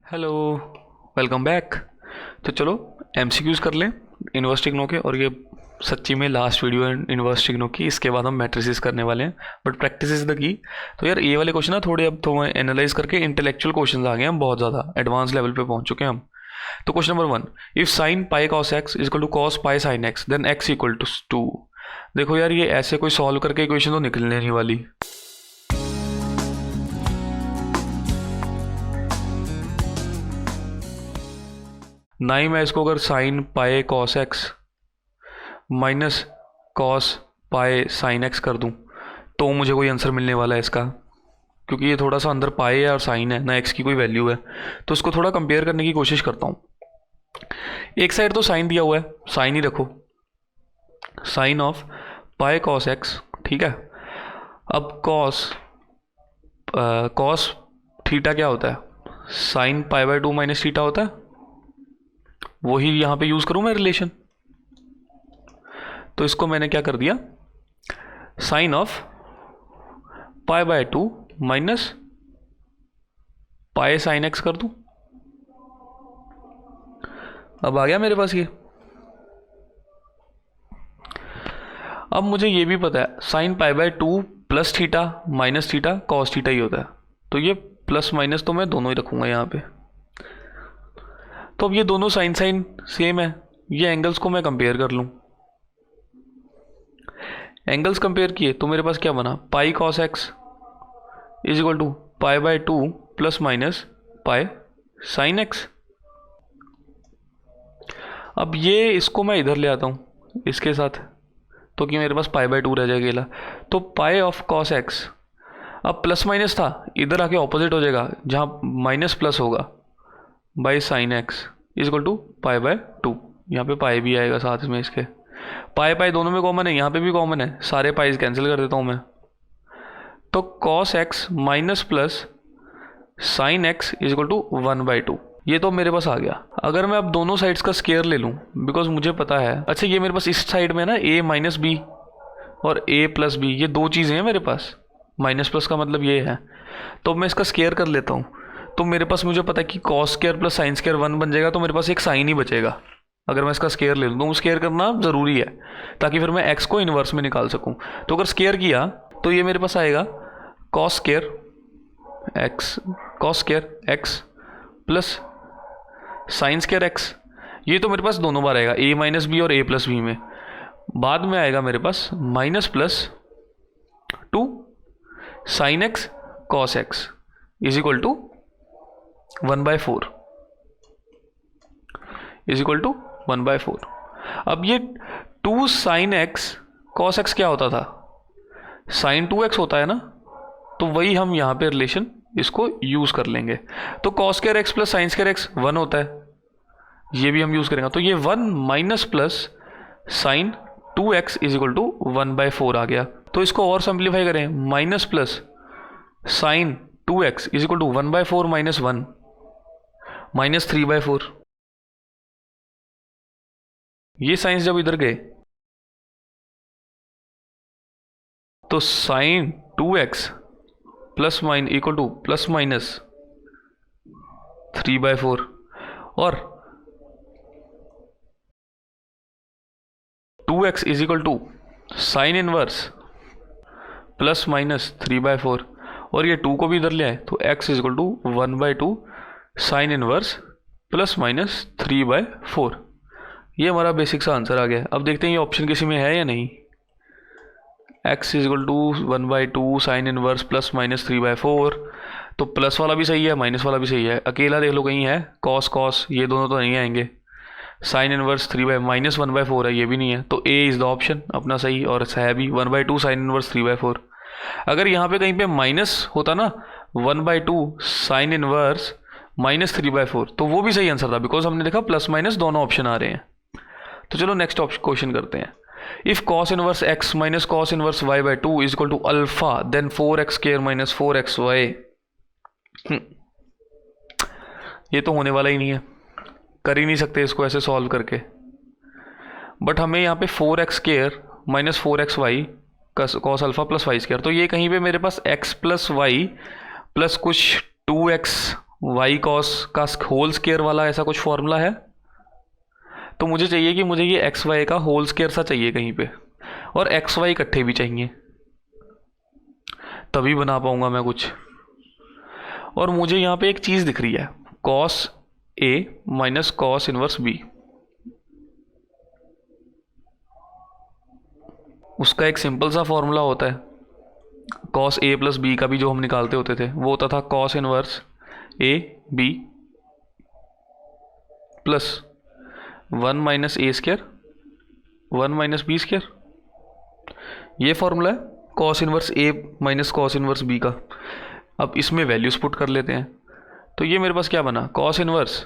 Hello, welcome back. तो चलो MCQs कर लें इन्वर्स टिग्नो के। और ये सच्ची में लास्ट वीडियो है इन्वर्स टिग्नो की। इसके बाद हम मैट्रिसेस करने वाले हैं, but practice is the key. तो यार ये वाले क्वेश्चन ना थोड़े अब तो एनालाइज करके इंटेलेक्चुअल क्वेश्चन आ गए हम, बहुत ज़्यादा एडवांस लेवल पे पहुंच चुके हैं हम। तो question number 1, if sine pi cos x is equal to cos pi sine x then x equal to 2। देखो यार ये ऐसे कोई सॉल्व करके इक्वेशन तो निकलने नहीं वाली। ना ही मैं इसको अगर sine pi cos x minus cos पाए साइन एक्स कर दूं तो मुझे कोई आंसर मिलने वाला है इसका, क्योंकि ये थोड़ा सा अंदर पाए है और साइन है ना, एक्स की कोई वैल्यू है। तो इसको थोड़ा कंपेयर करने की कोशिश करता हूँ। एक साइड तो साइन दिया हुआ है, साइन ही रखो, साइन ऑफ पाए कॉस एक्स, ठीक है। अब कॉस कॉस थीटा क्या होता है, sine pi by 2 minus theta होता है। वही यहाँ पे यूज़ करूँ मैं रिलेशन। तो इसको मैंने क्या कर दिया, sine of pi by 2 minus pi sine x कर दूं। अब आ गया मेरे पास ये। अब मुझे ये भी पता है sine pi by 2 plus theta minus theta cos theta ही होता है। तो ये प्लस माइनस तो मैं दोनों ही रखूंगा यहाँ पे। तो अब ये दोनों साइन साइन सेम है, ये एंगल्स को मैं कंपेयर कर लूँ। एंगल्स कंपेयर किए तो मेरे पास क्या बना, pi cos x is equal to pi by 2 plus minus pi sine x. अब ये इसको मैं इधर ले आता हूँ इसके साथ, तो कि मेरे पास पाई बाय 2 रह जाएगा अकेला। तो पाई ऑफ कॉस एक्स, अब प्लस माइनस था इधर आके ऑपोजिट हो जाएगा, जहाँ माइनस प्लस होगा, by sine x is equal to pi by 2। यहाँ पे पाई भी आएगा साथ में इसके, पाई पाई दोनों में कॉमन है, यहाँ पे भी कॉमन है, सारे पाइज कैंसिल कर देता हूँ मैं। तो cos x minus plus sine x is equal to 1/2। ये तो मेरे पास आ गया। अगर मैं अब दोनों साइड्स का स्केयर ले लूँ, बिकॉज मुझे पता है, अच्छा ये मेरे पास इस साइड में ना a माइनस बी और a प्लस बी, ये दो चीज़ें हैं मेरे पास, माइनस प्लस का मतलब ये है। तो मैं इसका स्केयर कर लेता हूँ। तो मेरे पास मुझे पता है कि cos square plus sine square 1 बन जाएगा, तो मेरे पास एक साइन ही बचेगा अगर मैं इसका स्केयर ले लूँ। तो स्केयर करना ज़रूरी है ताकि फिर मैं एक्स को इन्वर्स में निकाल सकूँ। तो अगर स्केयर किया तो ये मेरे पास आएगा cos square x plus sine square x. ये तो मेरे पास दोनों बार आएगा, a माइनस बी और a प्लस बी में। बाद में आएगा मेरे पास minus plus 2 sine x cos x is equal to 1/4 is equal to 1/4। अब ये 2 साइन एक्स कॉस एक्स क्या होता था, साइन 2x होता है ना, तो वही हम यहाँ पे रिलेशन इसको यूज़ कर लेंगे। तो cos square x plus sine square x 1 होता है, ये भी हम यूज़ करेंगे। तो ये 1 minus plus sine 2x is equal to 1/4 आ गया। तो इसको और सिंप्लीफाई करें, minus plus sine 2x is equal to 1/4 minus 1 minus 3/4। ये साइंस जब इधर गए तो sine 2x plus minus equal to plus minus 3/4 और 2x is equal to sine inverse plus minus 3/4। और ये 2 को भी इधर ले आए तो x is equal to 1/2 sine inverse plus minus 3/4। ये हमारा बेसिक सा आंसर आ गया। अब देखते हैं ये ऑप्शन किसी में है या नहीं। x is equal to 1/2 sine inverse plus minus 3/4, तो प्लस वाला भी सही है माइनस वाला भी सही है। अकेला देख लो कहीं है कॉस कॉस, ये दोनों तो नहीं आएंगे। साइन इनवर्स 1/4 है, ये भी नहीं है। तो a इज़ द ऑप्शन अपना सही, और है भी 1/2 साइन इनवर्स 3/4। अगर यहाँ पे कहीं पे माइनस होता ना 1/2 साइन इनवर्स माइनस 3/4, तो वो भी सही आंसर था, बिकॉज हमने देखा प्लस माइनस दोनों ऑप्शन आ रहे हैं। तो चलो नेक्स्ट क्वेश्चन करते हैं। If cos inverse x minus cos inverse y/2 is equal to alpha then 4x square minus 4xy। ये तो होने वाला ही नहीं है, कर ही नहीं सकते इसको ऐसे सॉल्व करके। बट हमें यहाँ पे 4x square minus 4xy cos alpha plus y square, तो ये कहीं पे मेरे पास x प्लस वाई प्लस कुछ 2x वाई कॉस का होल स्केयर वाला ऐसा कुछ फॉर्मूला है। तो मुझे चाहिए कि मुझे ये एक्स वाई का होल स्केयर सा चाहिए कहीं पे, और एक्स वाई इकट्ठे भी चाहिए, तभी बना पाऊंगा मैं कुछ। और मुझे यहाँ पे एक चीज़ दिख रही है, cos A minus cos inverse B. उसका एक सिंपल सा फॉर्मूला होता है, कॉस ए प्लस बी का भी जो हम निकालते होते थे, वो होता था cos inverse a b plus 1 minus a square 1 minus b square. ये फॉर्मूला है cos inverse a minus cos inverse b का। अब इसमें वैल्यूज पुट कर लेते हैं। तो ये मेरे पास क्या बना, कॉस इनवर्स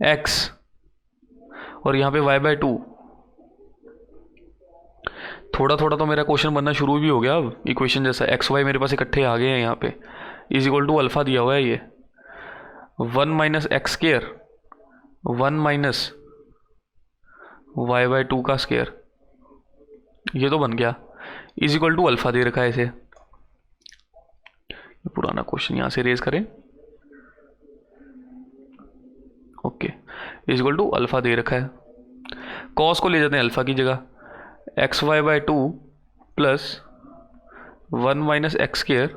एक्स और यहाँ पे वाई बाय टू। थोड़ा थोड़ा तो मेरा क्वेश्चन बनना शुरू भी हो गया। अब इक्वेशन जैसा एक्स वाई मेरे पास इकट्ठे आ गए हैं यहाँ पे, इज इक्वल टू अल्फा दिया हुआ है ये 1 minus x square 1 minus y by two का स्केयर, ये तो बन गया, इज इक्वल टू अल्फा दे रखा है इसे। पुराना क्वेश्चन यहाँ से रेज करें, okay, is equal to alpha दे रखा है। कॉस को ले जाते हैं अल्फा की जगह, x y by two plus 1 minus x square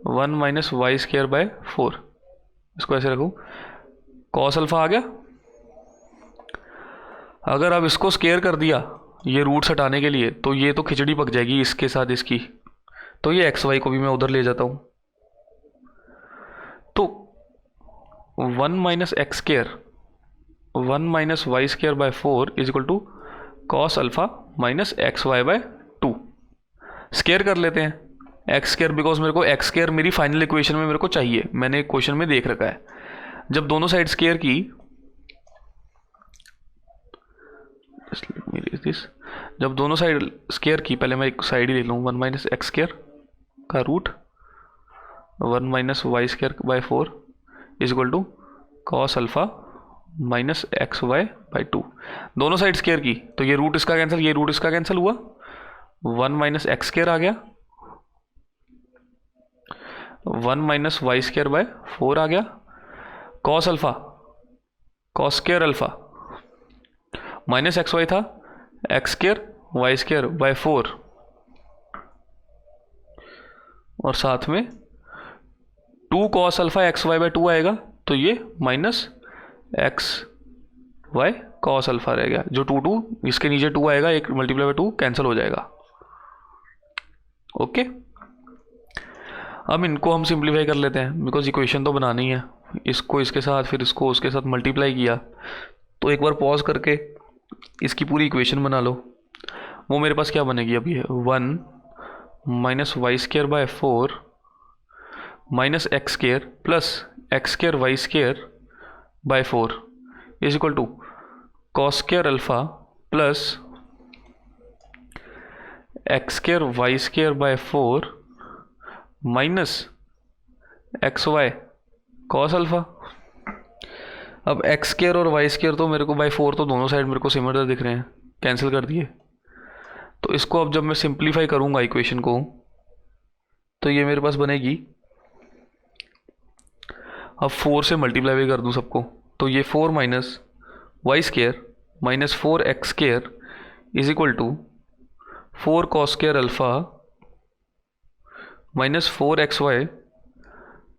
1 minus y square by 4। इसको ऐसे रखूँ, कॉस अल्फा आ गया। अगर अब इसको स्केयर कर दिया ये रूट्स हटाने के लिए, तो ये तो खिचड़ी पक जाएगी इसके साथ इसकी। तो ये एक्स वाई को भी मैं उधर ले जाता हूँ। तो 1 minus x square 1 minus y square by 4 is equal to cos alpha minus x y by 2। Square कर लेते हैं एक्स स्केयर, बिकॉज मेरे को एक्स स्केयर मेरी फाइनल इक्वेशन में मेरे को चाहिए, मैंने क्वेश्चन में देख रखा है। जब दोनों साइड स्केयर की, जब दोनों साइड स्केयर की, पहले मैं एक साइड ही ले लूँ, 1 माइनस एक्स स्केयर का root 1 minus y square by 4 is equal to cos alpha minus x y by 2। दोनों साइड स्केयर की, तो ये रूट इसका कैंसिल, ये रूट इसका कैंसिल हुआ, 1 माइनस एक्स स्केयर आ गया, 1 माइनस वाई स्केयर बाय 4 आ गया, cos alpha cos square alpha minus x y था, x square y square by 4, और साथ में 2 cos alpha x y by 2 आएगा, तो ये minus x y cos alpha रह गया। जो 2 इसके नीचे 2 आएगा, एक मल्टीप्लाई बाय 2 कैंसिल हो जाएगा। ओके, अब इनको हम सिंप्लीफाई कर लेते हैं, बिकॉज इक्वेशन तो बनानी है। इसको इसके साथ, फिर इसको उसके साथ मल्टीप्लाई किया, तो एक बार पॉज करके इसकी पूरी इक्वेशन बना लो। वो मेरे पास क्या बनेगी अभी है, 1 minus y square by 4 minus x square plus x square y square by 4 is equal to cos square alpha plus x square y square by 4 minus x y cos alpha. अब x square और y square तो मेरे को bye 4 तो दोनों side मेरे को similar दिख रहे हैं, कैंसिल कर दिए। तो इसको अब जब मैं सिंप्लीफाई करूंगा इक्वेशन को, तो ये मेरे पास बनेगी, अब 4 से मल्टीप्लाई भी कर दूं सबको, तो ये 4 minus y square minus 4 x square is equal to 4 cos square alpha minus 4 x y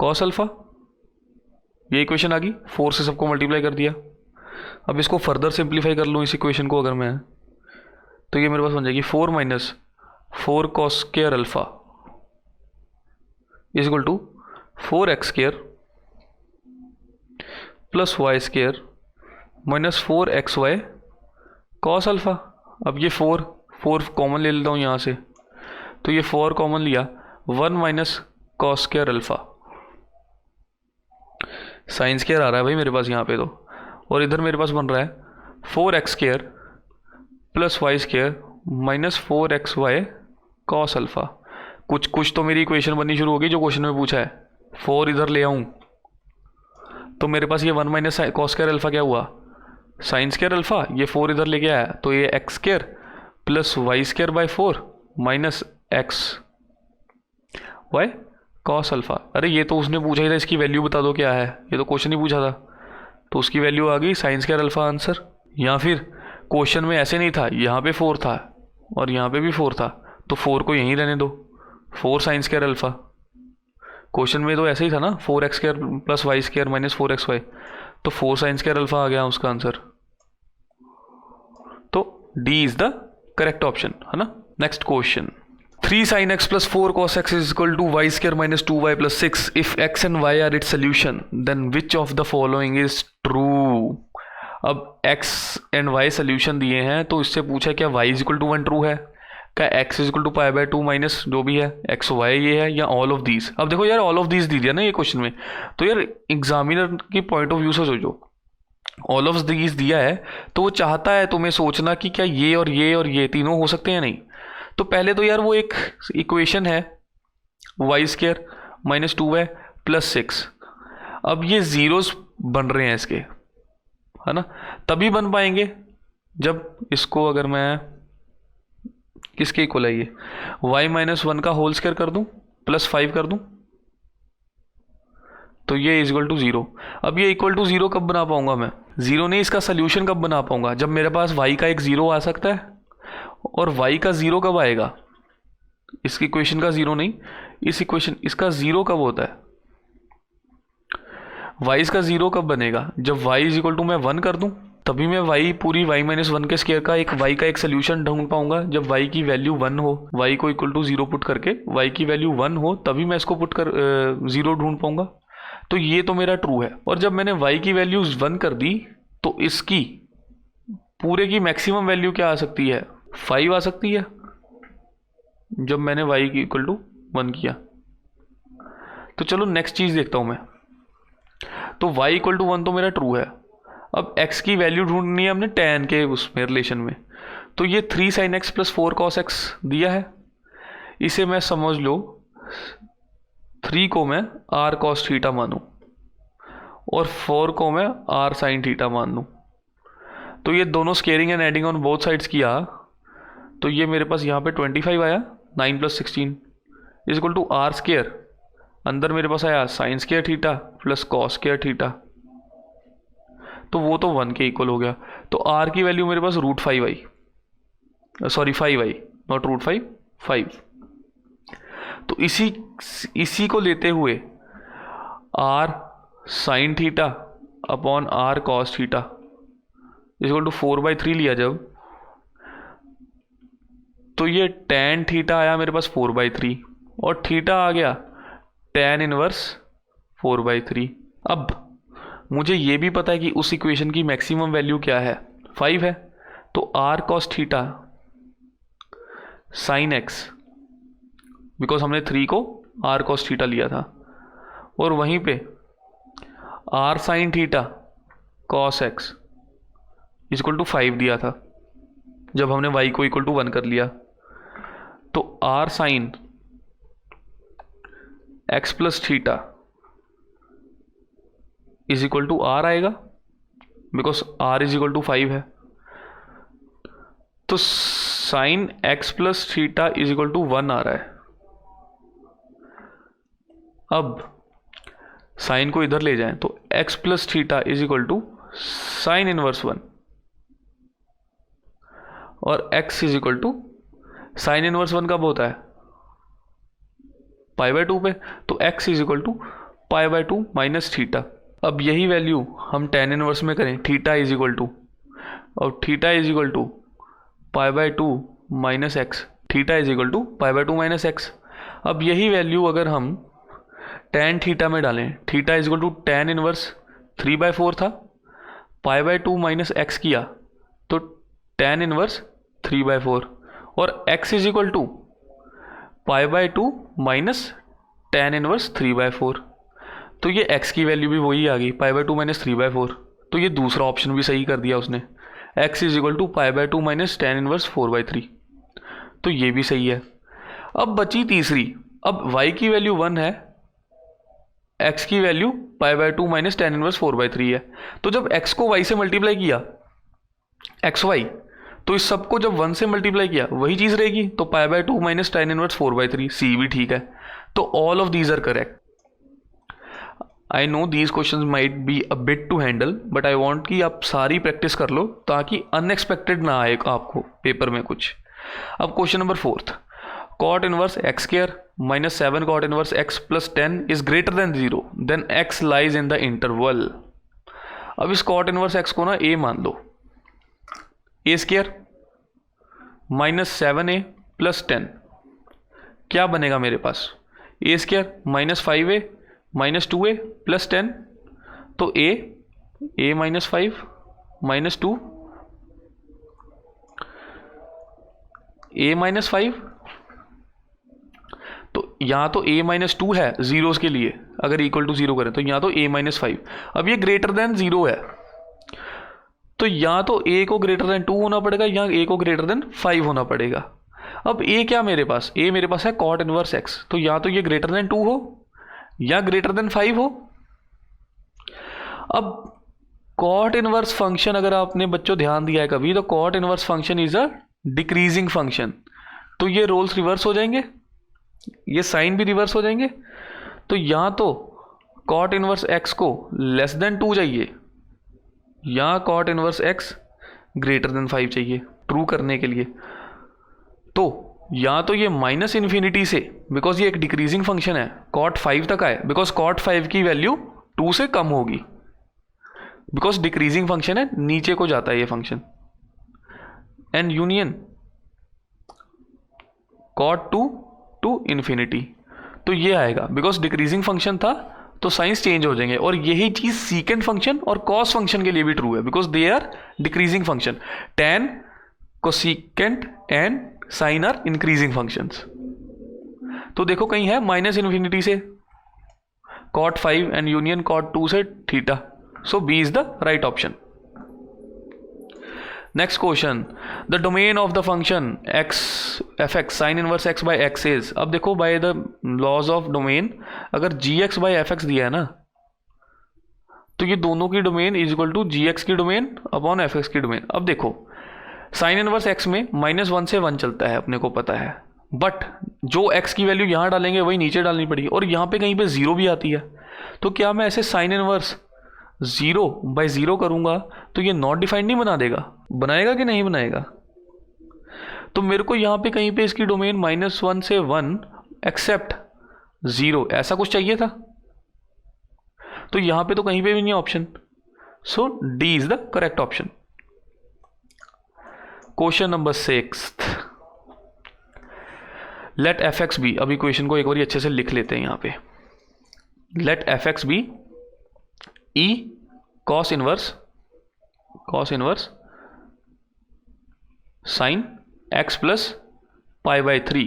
cos alpha. ये इक्वेशन आ गई, 4 से सबको मल्टीप्लाई कर दिया। अब इसको फर्दर सिंप्लीफाई कर लूँ इस इक्वेशन को अगर मैं, तो ये मेरे पास बन जाएगी 4 minus 4 cos square alpha is equal to 4 x square plus y square minus 4 x y cos alpha. अब ये 4 कॉमन ले लेता हूँ यहाँ से, तो ये 4 कॉमन लिया, 1 minus cos square alpha, sine square आ रहा है भाई मेरे पास यहाँ पे तो, और इधर मेरे पास बन रहा है 4 x square plus y square minus 4 x y cos alpha. कुछ तो मेरी इक्वेशन बननी शुरू होगी जो क्वेश्चन में पूछा है। 4 इधर ले आऊँ तो मेरे पास ये 1 माइनस कॉस स्केयर अल्फा क्या हुआ, साइन स्केयर अल्फा, ये 4 इधर लेके आया, तो ये x square plus y square by 4 minus x y cos alpha. अरे ये तो उसने पूछा ही था, इसकी वैल्यू बता दो क्या है, ये तो क्वेश्चन ही पूछा था, तो उसकी वैल्यू आ गई साइन स्क्वायर अल्फा आंसर। या फिर क्वेश्चन में ऐसे नहीं था, यहाँ पे 4 था और यहाँ पे भी 4 था, तो 4 को यहीं रहने दो, 4 साइन स्क्वायर अल्फा। क्वेश्चन में तो ऐसे ही था ना, 4x square plus y square minus 4xy, तो 4 साइन स्क्वायर अल्फा आ गया उसका आंसर। तो D is the correct option है ना। Next question, 3 sin x plus 4 cos x is equal to y square minus 2y plus 6. If x and y are its solution, then which of the following is true? अब x and y solution दिए हैं, तो इससे पूछा क्या y is equal to 1 true है, क्या x is equal to pi by 2 minus जो भी है x y ये है, या ऑल ऑफ दीज। अब देखो यार, ऑल ऑफ दीज दी दिया ना ये क्वेश्चन में, तो यार एग्जामिनर की पॉइंट ऑफ व्यू से सोचो, ऑल ऑफ दीज दिया है तो वो चाहता है तुम्हें सोचना कि क्या ये और ये और ये तीनों हो सकते हैं नहीं। तो पहले तो यार वो एक इक्वेशन है Y square minus 2y plus 6, अब ये जीरोस बन रहे हैं इसके, है ना, तभी बन पाएंगे जब इसको अगर मैं किसके इक्वल है, ये y माइनस 1 का होल स्क्वायर कर दूं प्लस 5 कर दूं, तो ये इज इक्वल टू 0। अब ये इक्वल टू 0 कब बना पाऊंगा मैं, 0 नहीं, इसका सोल्यूशन कब बना पाऊंगा, जब मेरे पास y का एक 0 आ सकता है, और y का 0 कब आएगा, इस इक्वेशन का 0 नहीं, इस इक्वेशन इसका 0 कब होता है, y इसका 0 कब बनेगा, जब y इज इक्वल टू मैं 1 कर दूं, तभी मैं y पूरी y माइनस 1 के स्क्वायर का एक y का एक सोल्यूशन ढूंढ पाऊंगा, जब y की वैल्यू 1 हो, y को इक्वल टू 0 पुट करके y की वैल्यू 1 हो, तभी मैं इसको पुट कर 0 ढूंढ पाऊंगा। तो ये तो मेरा ट्रू है। और जब मैंने y की वैल्यू 1 कर दी, तो इसकी पूरे की मैक्सिमम वैल्यू क्या आ सकती है, 5 आ सकती है, जब मैंने y की इक्वल टू 1 किया। तो चलो नेक्स्ट चीज देखता हूं मैं, तो y इक्वल टू 1 तो मेरा ट्रू है। अब x की वैल्यू ढूंढनी है हमने tan के उसमें रिलेशन में, तो ये 3 sin x plus 4 cos x दिया है, इसे मैं समझ लो 3 को मैं r cos थीटा मानूं और 4 को मैं r sin थीटा मान लूं। तो ये दोनों squaring and adding on both sides किया, तो ये मेरे पास यहाँ पे 25 आया, 9 plus 16 is equal to r square, अंदर मेरे पास आया sine square theta plus cos square theta, तो वो तो 1 के इक्वल हो गया। तो r की वैल्यू मेरे पास रूट 5 आई, सॉरी 5 आई, नॉट रूट 5, 5। तो इसी को लेते हुए r sine theta upon r cos theta equal to 4/3 लिया जब, तो ये tan थीटा आया मेरे पास 4/3 और थीटा आ गया tan इनवर्स 4/3। अब मुझे ये भी पता है कि उस इक्वेशन की मैक्सिमम वैल्यू क्या है, 5 है, तो r cos theta sine x, because हमने 3 को r cos थीटा लिया था, और वहीं पे r sine theta cos x equal to 5 दिया था जब हमने y को इक्वल टू 1 कर लिया। तो r sine x plus theta is equal to r आएगा, because r is equal to 5 है। तो sine x plus theta is equal to 1 आ रहा है। अब साइन को इधर ले जाएं तो x plus theta is equal to sine inverse 1, और x is equal to sine inverse 1 कब होता है, π/2 पे, तो x is equal to π/2 minus theta. अब यही वैल्यू हम tan इनवर्स में करें, थीटा इज इक्वल टू, और theta is equal to π/2 minus x, theta is equal to π/2 minus x. अब यही वैल्यू अगर हम tan थीटा में डालें, theta is equal to tan inverse 3/4 था, π/2 माइनस एक्स किया तो tan इनवर्स 3/4, और x is equal to π/2 minus tan inverse 3/4, तो ये x की वैल्यू भी वही आ गई, π/2 माइनस 3/4। तो ये दूसरा ऑप्शन भी सही कर दिया उसने, x is equal to π/2 minus tan inverse 4/3, तो ये भी सही है। अब बची तीसरी, अब y की वैल्यू 1 है, x की वैल्यू π/2 माइनस tan इनवर्स 4/3 है, तो जब x को y से मल्टीप्लाई किया xy, तो इस सबको जब 1 से मल्टीप्लाई किया वही चीज़ रहेगी, तो pi by 2 minus tan inverse 4/3, C भी ठीक है। तो all of these are correct. I know these question might be a bit to handle, but I want कि आप सारी प्रैक्टिस कर लो ताकि अनएक्सपेक्टेड ना आए आपको पेपर में कुछ। अब question number 4, cot inverse x square minus 7 cot inverse x plus 10 is greater than 0, then x lies in the interval. अब इस cot इनवर्स एक्स को ना ए मान लो, a square minus 7a plus 10, क्या बनेगा मेरे पास, a square minus 5a minus 2a plus 10, तो a minus 5 minus 2, a minus 5, तो यहाँ तो a माइनस 2 है जीरोस के लिए, अगर इक्वल टू 0 करें तो यहाँ तो a माइनस 5। अब ये ग्रेटर देन 0 है, तो या तो a को ग्रेटर देन 2 होना पड़ेगा या a को ग्रेटर देन 5 होना पड़ेगा। अब a क्या मेरे पास, a मेरे पास है cot इनवर्स x, तो या तो ये ग्रेटर देन 2 हो या ग्रेटर देन 5 हो। अब cot इनवर्स फंक्शन अगर आपने बच्चों ध्यान दिया है कभी, तो cot inverse function is a decreasing function, तो ये रोल्स रिवर्स हो जाएंगे, ये साइन भी रिवर्स हो जाएंगे। तो या तो cot इनवर्स x को लेस देन 2 चाहिए या cot inverse x greater than 5 चाहिए ट्रू करने के लिए। तो या तो ये माइनस इन्फिनिटी से, बिकॉज ये एक डिक्रीजिंग फंक्शन है, cot 5 तक आए, बिकॉज cot 5 की वैल्यू 2 से कम होगी, बिकॉज डिक्रीजिंग फंक्शन है, नीचे को जाता है ये function. And union cot 2 to infinity, तो ये आएगा, बिकॉज डिक्रीजिंग फंक्शन था तो साइंस चेंज हो जाएंगे। और यही चीज सीकेंट फंक्शन और कॉस फंक्शन के लिए भी ट्रू है, because they are decreasing function. tan, cosecant and sine are increasing functions. तो देखो कहीं है माइनस इन्फिनिटी से cot 5 एंड यूनियन cot 2 से theta, so B is the right option. Next question, the domain of the function x f x sine inverse x by x is. अब देखो by the laws of domain, अगर gx by f x दिया है ना, तो ये दोनों की domain is equal to gx की डोमेन अपॉन एफ एक्स की डोमेन। अब देखो साइन इनवर्स x में -1 से 1 चलता है, अपने को पता है, बट जो x की वैल्यू यहाँ डालेंगे वही नीचे डालनी पड़ेगी, और यहाँ पे कहीं पे 0 भी आती है। तो क्या मैं ऐसे साइन इनवर्स 0 बाई 0 करूंगा तो ये नॉट डिफाइंड नहीं बना देगा, बनाएगा कि नहीं बनाएगा? तो मेरे को यहाँ पे कहीं पे इसकी डोमेन -1 से 1 एक्सेप्ट 0 ऐसा कुछ चाहिए था, तो यहाँ पे तो कहीं पे भी नहीं option, so D is the correct option. Question number 6, let f x be. अब इक्वेशन को एक बार अच्छे से लिख लेते हैं यहाँ पे। Let f x be e cos inverse sine x plus pi by 3,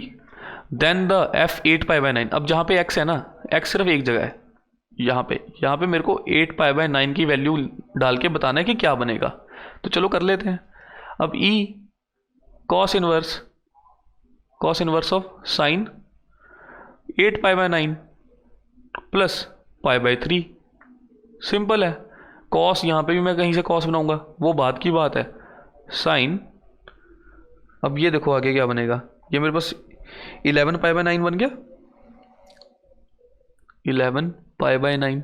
then the f 8 pi by 9। अब जहाँ पे x है ना, x सिर्फ एक जगह है, यहाँ पे मेरे को 8 पाई बाई 9 की वैल्यू डाल के बताना है कि क्या बनेगा। तो चलो कर लेते हैं। अब e cos inverse of sine 8 pi by 9 plus pi by 3, simple है। कॉस यहाँ पे भी मैं कहीं से कॉस बनाऊंगा, वो बात की बात है। साइन, अब ये देखो आगे क्या बनेगा, ये मेरे पास 11 पाई बाई 9 बन गया, 11 पाई बाई 9।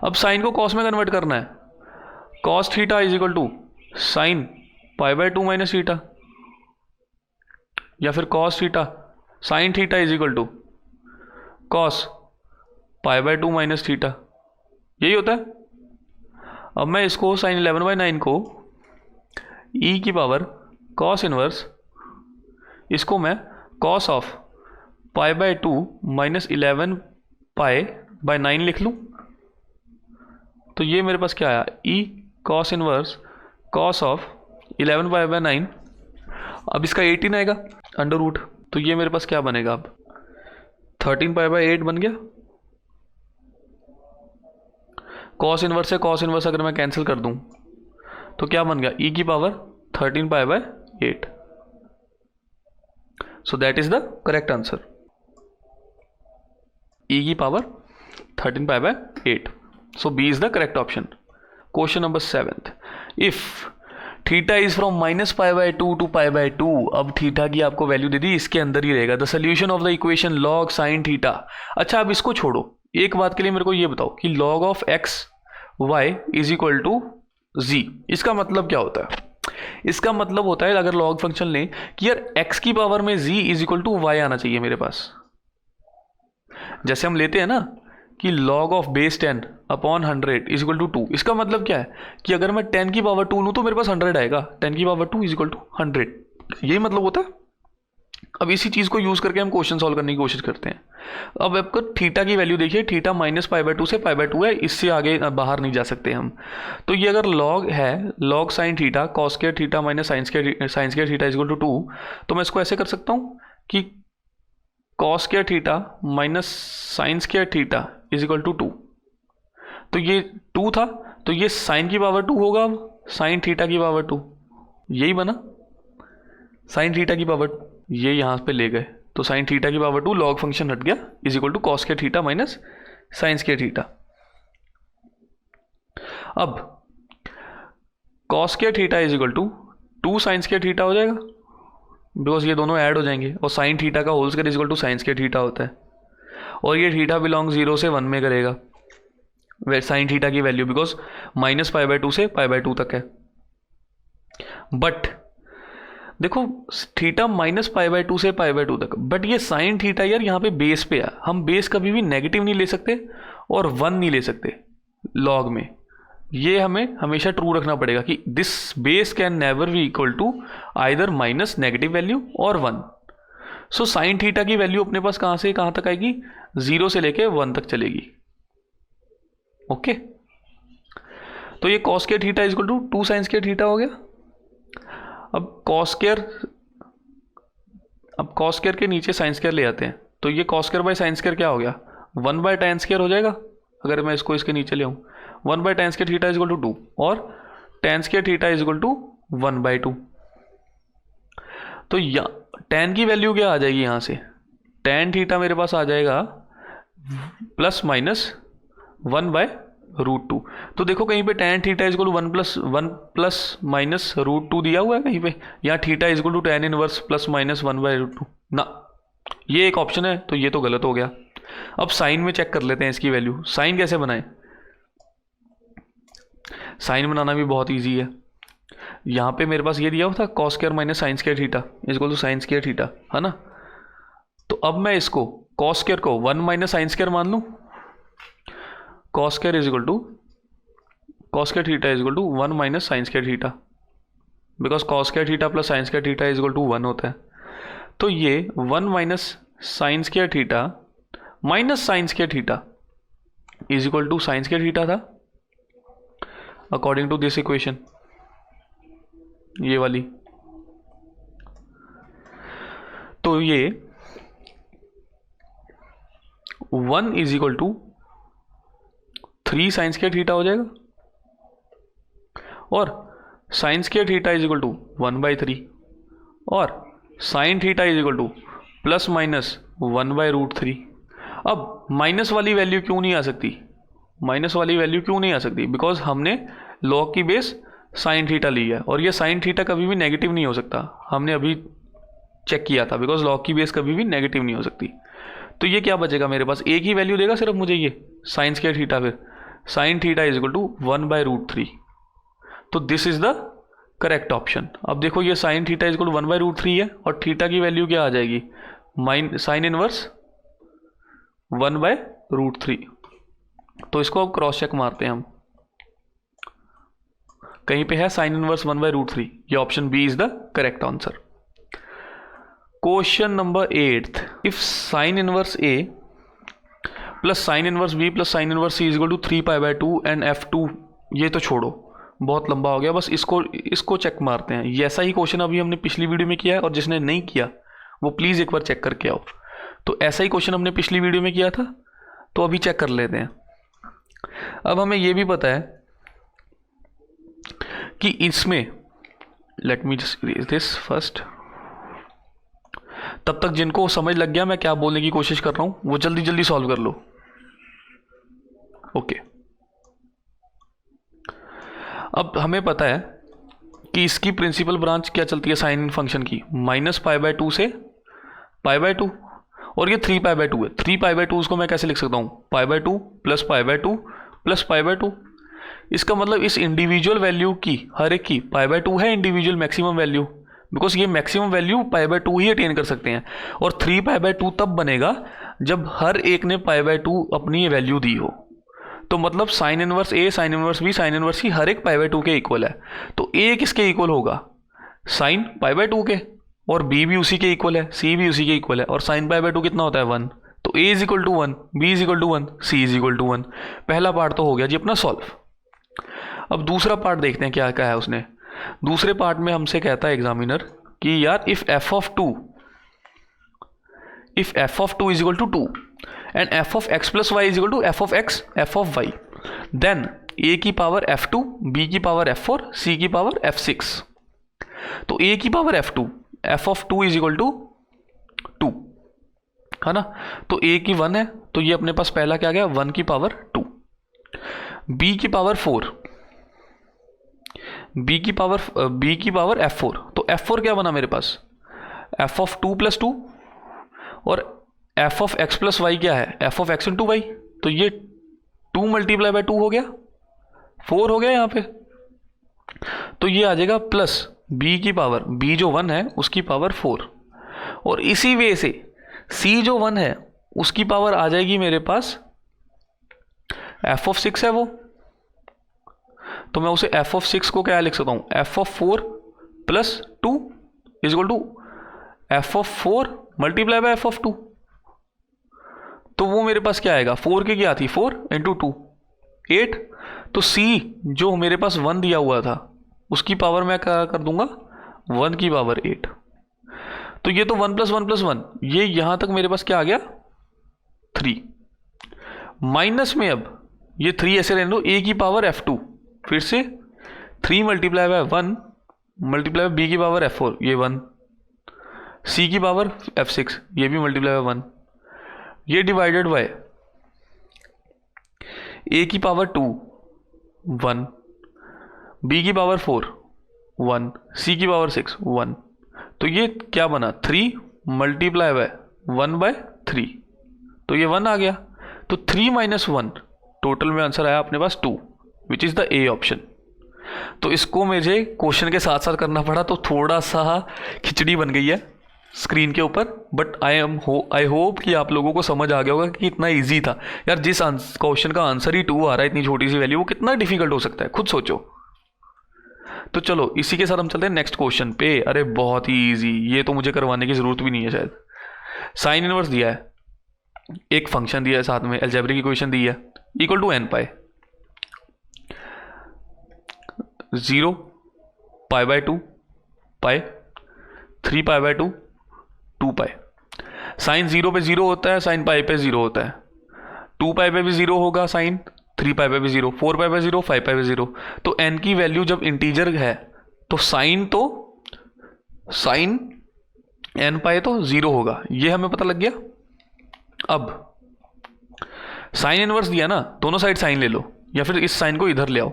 अब साइन को कॉस में कन्वर्ट करना है, cos theta is equal to sine pi by 2 minus theta, या फिर cos theta sine theta is equal to cos pi by 2 minus theta, यही होता है। अब मैं इसको साइन 11 बाई 9 को e की पावर कॉस इनवर्स, इसको मैं cos of pi by 2 minus 11 pi by 9 लिख लूँ, तो ये मेरे पास क्या आया, e cos inverse cos of 11 pi by 9। अब इसका 18 आएगा अंडर रूट, तो ये मेरे पास क्या बनेगा, अब 13 पाई बाई 8 बन गया। कॉस इनवर्स से कॉस इनवर्स अगर मैं कैंसिल कर दूं तो क्या बन गया, e की power 13 pi by 8। So that is the correct answer, e की power 13 pi by 8। So b is the correct option. Question number 7, if theta is from -π/2 to π/2। अब थीटा की आपको वैल्यू दे दी, इसके अंदर ही रहेगा। The solution of the equation log sin theta. अच्छा अब इसको छोड़ो, एक बात के लिए मेरे को ये बताओ कि log of x y is equal to z, इसका मतलब क्या होता है? इसका मतलब होता है अगर log फंक्शन लें कि यार x की पावर में z is equal to y आना चाहिए मेरे पास। जैसे हम लेते हैं ना कि log of base 10 upon 100 is equal to 2। इसका मतलब क्या है कि अगर मैं 10 की पावर 2 लूँ तो मेरे पास 100 आएगा। 10 की पावर 2 इज इक्वल टू 100, यही मतलब होता है। अब इसी चीज़ को यूज़ करके हम क्वेश्चन सॉल्व करने की कोशिश करते हैं। अब आपको थीटा की वैल्यू देखिए, थीटा -π/2 से π/2 है, इससे आगे बाहर नहीं जा सकते हम। तो ये अगर log है, log sin theta cos square theta minus sine square theta is equal to 2, तो मैं इसको ऐसे कर सकता हूँ कि cos square theta minus sine square theta is equal to 2। तो ये 2 था, तो ये साइन की पावर 2 होगा, अब साइन थीटा की पावर 2, यही बना साइन थीटा की पावर, ये यहाँ पे ले गए तो साइन थीटा की पावर 2 log फंक्शन हट गया is equal to cos square theta minus sine square theta. अब cos square theta is equal to 2 sine square theta हो जाएगा, बिकॉज ये दोनों ऐड हो जाएंगे, और साइन थीटा का whole square is equal to sine square theta होता है, और ये थीटा बिलोंग 0 से 1 में करेगा साइन थीटा की वैल्यू, बिकॉज -π/2 से π/2 तक है। बट देखो थीटा -π/2 से π/2 तक, बट ये साइन थीटा यार यहाँ पे बेस पे है, हम बेस कभी भी नेगेटिव नहीं ले सकते और 1 नहीं ले सकते लॉग में। ये हमें हमेशा ट्रू रखना पड़ेगा कि this base can never be equal to either minus negative value और 1। सो साइन थीटा की वैल्यू अपने पास कहाँ से कहाँ तक आएगी? 0 से लेके 1 तक चलेगी। ओके तो ये cos square theta is equal to 2 sine square theta हो गया। अब cos स्क्वायर के नीचे साइन स्क्वायर ले आते हैं, तो ये cos square by sine square क्या हो गया? 1/tan स्क्वायर हो जाएगा। अगर मैं इसको इसके नीचे ले आऊँ 1/tan square theta is equal to 2 और tan square theta is equal to 1/2। तो tan की वैल्यू क्या आ जाएगी यहाँ से? tan थीटा मेरे पास आ जाएगा प्लस माइनस 1/√2। तो देखो कहीं पे tan theta is equal to 1 plus minus √2 दिया हुआ है कहीं पे, या theta is equal to tan inverse plus minus 1/√2 ना, ये एक ऑप्शन है, तो ये तो गलत हो गया। अब साइन में चेक कर लेते हैं इसकी वैल्यू। साइन कैसे बनाएं? साइन बनाना भी बहुत ईजी है। यहाँ पे मेरे पास ये दिया हुआ था cos square minus sine square theta is equal to sine square theta, है ना। तो अब मैं इसको cos स्क्वायर को 1 माइनस साइन स्क्वायर मान लूँ, cos square is equal to cos square theta is equal to 1 minus sine square theta, because cos square theta plus sine square theta is equal to 1 होता है। तो ये 1 minus sine square theta minus sine square theta is equal to sine square theta था according to this equation, ये वाली। तो ये 1 is equal to 3 sine square theta हो जाएगा, और sign square theta is equal to 1/3, और sine theta is equal to plus minus 1/√3। अब माइनस वाली वैल्यू क्यों नहीं आ सकती? माइनस वाली वैल्यू क्यों नहीं आ सकती? बिकॉज हमने लॉग की बेस साइन थीटा ली है, और ये साइन थीटा कभी भी नेगेटिव नहीं हो सकता, हमने अभी चेक किया था, बिकॉज लॉग की बेस कभी भी नेगेटिव नहीं हो सकती। तो ये क्या बचेगा मेरे पास? एक ही वैल्यू देगा सिर्फ मुझे, ये साइन स्क्वायर थीटा, फिर sine theta is equal to 1/√3। तो this is the correct option. अब देखो ये sine theta is equal to 1/√3 है, और थीटा की वैल्यू क्या आ जाएगी? Sine inverse 1/√3। तो इसको अब क्रॉस चेक मारते हैं हम, कहीं पे है साइन इनवर्स 1/√3, ये option B is the correct answer. Question number 8, if sine inverse A plus sine inverse B plus sine inverse C is equal to 3π/2 and f2, ये तो छोड़ो, बहुत लंबा हो गया, बस इसको चेक मारते हैं। ये ऐसा ही क्वेश्चन अभी हमने पिछली वीडियो में किया है, और जिसने नहीं किया वो प्लीज़ एक बार चेक करके आओ। तो ऐसा ही क्वेश्चन हमने पिछली वीडियो में किया था, तो अभी चेक कर लेते हैं। अब हमें ये भी पता है कि इसमें, let me just erase this first, तब तक जिनको समझ लग गया मैं क्या बोलने की कोशिश कर रहा हूं वो जल्दी जल्दी सॉल्व कर लो। ओके अब हमें पता है कि इसकी प्रिंसिपल ब्रांच क्या चलती है साइन फंक्शन की, -π/2 से π/2, और ये 3π/2 है। 3π/2 उसको मैं कैसे लिख सकता हूँ, π/2 + π/2 + π/2। इसका मतलब इस इंडिविजुअल वैल्यू की हर एक की π/2 है इंडिविजुअल मैक्सिमम वैल्यू, बिकॉज ये मैक्सिमम वैल्यू π/2 ही अटेन कर सकते हैं। और 3π/2 तब बनेगा जब हर एक ने π/2 अपनी वैल्यू दी हो। तो मतलब sine inverse A, sine inverse B, sine inverse C हर एक π/2 के इक्वल है। तो ए किसके इक्वल होगा, साइन π/2 के, और बी भी उसी के इक्वल है, सी भी उसी के इक्वल है, और साइन π/2 कितना होता है 1। तो A is equal to 1, B is equal to 1, C is equal to 1। पहला पार्ट तो हो गया जी अपना सॉल्व। अब दूसरा पार्ट देखते हैं क्या क्या है उसने। दूसरे पार्ट में हमसे कहता है एग्जामिनर कि यार if f of 2 is equal to 2 and f of x plus y is equal to f of x f of y, then a की पावर f2, b की पावर f4, c की power f6। तो a की power f2, f of 2 is equal to 2 है ना, तो a की 1 है, तो ये अपने पास पहला क्या गया 1 की पावर 2। b की पावर 4, b की पावर f4, तो f4 क्या बना मेरे पास f of 2 + 2, और f of x plus y क्या है f of x into y, तो ये 2 × 2 हो गया, 4 हो गया यहाँ पे। तो ये आ जाएगा प्लस b की पावर, b जो 1 है उसकी पावर 4, और इसी वे से c जो 1 है उसकी पावर आ जाएगी मेरे पास f of 6 है वो, तो मैं उसे f of 6 को क्या लिख सकता हूँ, f of 4 + 2 is equal to f of 4 × f of 2। तो वो मेरे पास क्या आएगा, 4 की क्या थी 4 × 2 8। तो c जो मेरे पास 1 दिया हुआ था उसकी पावर मैं क्या कर दूंगा 1 की पावर 8। तो ये तो 1 + 1 + 1, ये यहां तक मेरे पास क्या आ गया 3। माइनस में अब ये 3 ऐसे रहने दो, a की पावर f2, फिर से 3 × 1 × b की पावर f4 ये 1, c की पावर f6 ये भी × 1, ये डिवाइडेड बाय a की पावर 2 1, b की पावर 4 1, c की पावर 6 1। तो ये क्या बना 3 × 1/3, तो ये 1 आ गया। तो 3 - 1 टोटल में आंसर आया अपने पास 2, which is the A option. तो इसको मुझे क्वेश्चन के साथ साथ करना पड़ा, तो थोड़ा सा खिचड़ी बन गई है स्क्रीन के ऊपर, बट आई होप कि आप लोगों को समझ आ गया होगा कि इतना इजी था यार। जिस क्वेश्चन का आंसर ही 2 आ रहा है इतनी छोटी सी वैल्यू, वो कितना डिफिकल्ट हो सकता है खुद सोचो। तो चलो इसी के साथ हम चलते हैं नेक्स्ट क्वेश्चन पे। अरे बहुत ही इजी, ये तो मुझे करवाने की जरूरत भी नहीं है शायद। साइन इनवर्स दिया है, एक फंक्शन दिया है, साथ में अलजेब्रिक इक्वेशन दी है इक्वल टू nπ 0 π/2 π 3π/2 2π। साइन 0 पे 0 होता है, साइन पाई पे 0 होता है, 2π पे भी 0 होगा साइन, 3π पे भी 0, 4π पे 0, 5π पे 0। तो n की वैल्यू जब इंटीजर है तो साइन nπ तो 0 होगा, ये हमें पता लग गया। अब साइन इनवर्स दिया ना, दोनों साइड साइन ले लो, या फिर इस साइन को इधर ले आओ,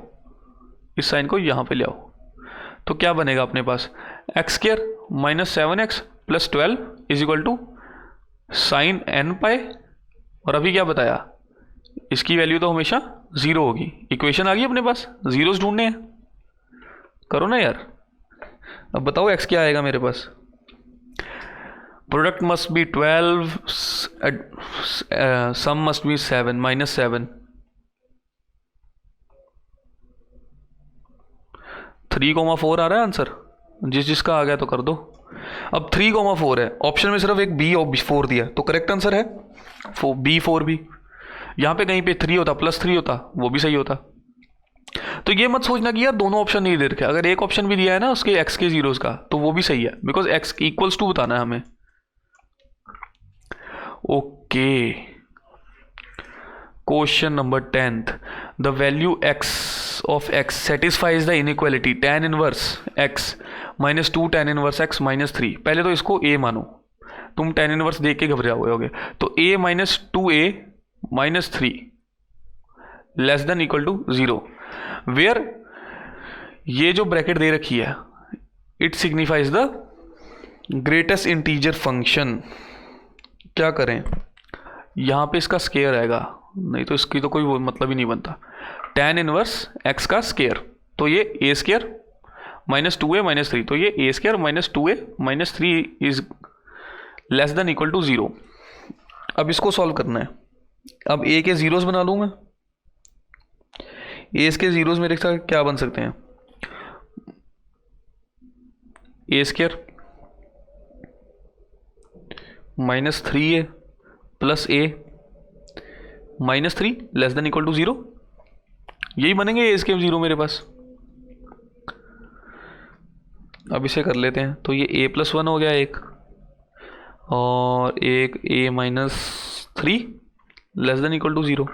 इस साइन को यहाँ पे ले आओ, तो क्या बनेगा अपने पास x² - 7x + 12 is equal to sine nπ। और अभी क्या बताया, इसकी वैल्यू तो हमेशा 0 होगी। इक्वेशन आ गई अपने पास, जीरोस ढूंढने हैं, करो ना यार। अब बताओ x क्या आएगा मेरे पास, product must be 12, sum must be 7 -7, 3,4 आ रहा है आंसर, जिसका आ गया तो कर दो। अब 3,4 है, ऑप्शन में सिर्फ एक b और 4 दिया, तो करेक्ट आंसर है b4 भी। यहाँ पे कहीं पे 3 होता, +3 होता, वो भी सही होता। तो ये मत सोचना कि यार दोनों ऑप्शन नहीं दे रखे, अगर एक ऑप्शन भी दिया है ना उसके x के जीरोस का, तो वो भी सही है, बिकॉज x = 2 बताना है हमें। Okay, question number 10th, the value x of x satisfies the inequality tan inverse x - 2 tan inverse x - 3। पहले तो इसको a मानो, तुम tan inverse देख के घबरा हुए होगे, तो a - 2a - 3 less than equal to 0, where ये जो ब्रैकेट दे रखी है it signifies the greatest integer function. क्या करें, यहाँ पे इसका स्केयर आएगा, नहीं तो इसकी तो कोई वो मतलब ही नहीं बनता। tan इनवर्स x का स्केयर, तो ये a square minus 2a minus 3, तो ये a square minus 2a minus 3 is less than equal to 0। अब इसको सॉल्व करना है। अब a के जीरोस बना लूँ मैं। a के जीरोस मेरे साथ क्या बन सकते हैं, a square minus 3a plus a minus 3 less than equal to 0, यही बनेंगे a के जीरो मेरे पास। अब इसे कर लेते हैं, तो ये a प्लस 1 हो गया एक, और एक a minus 3 less than equal to 0।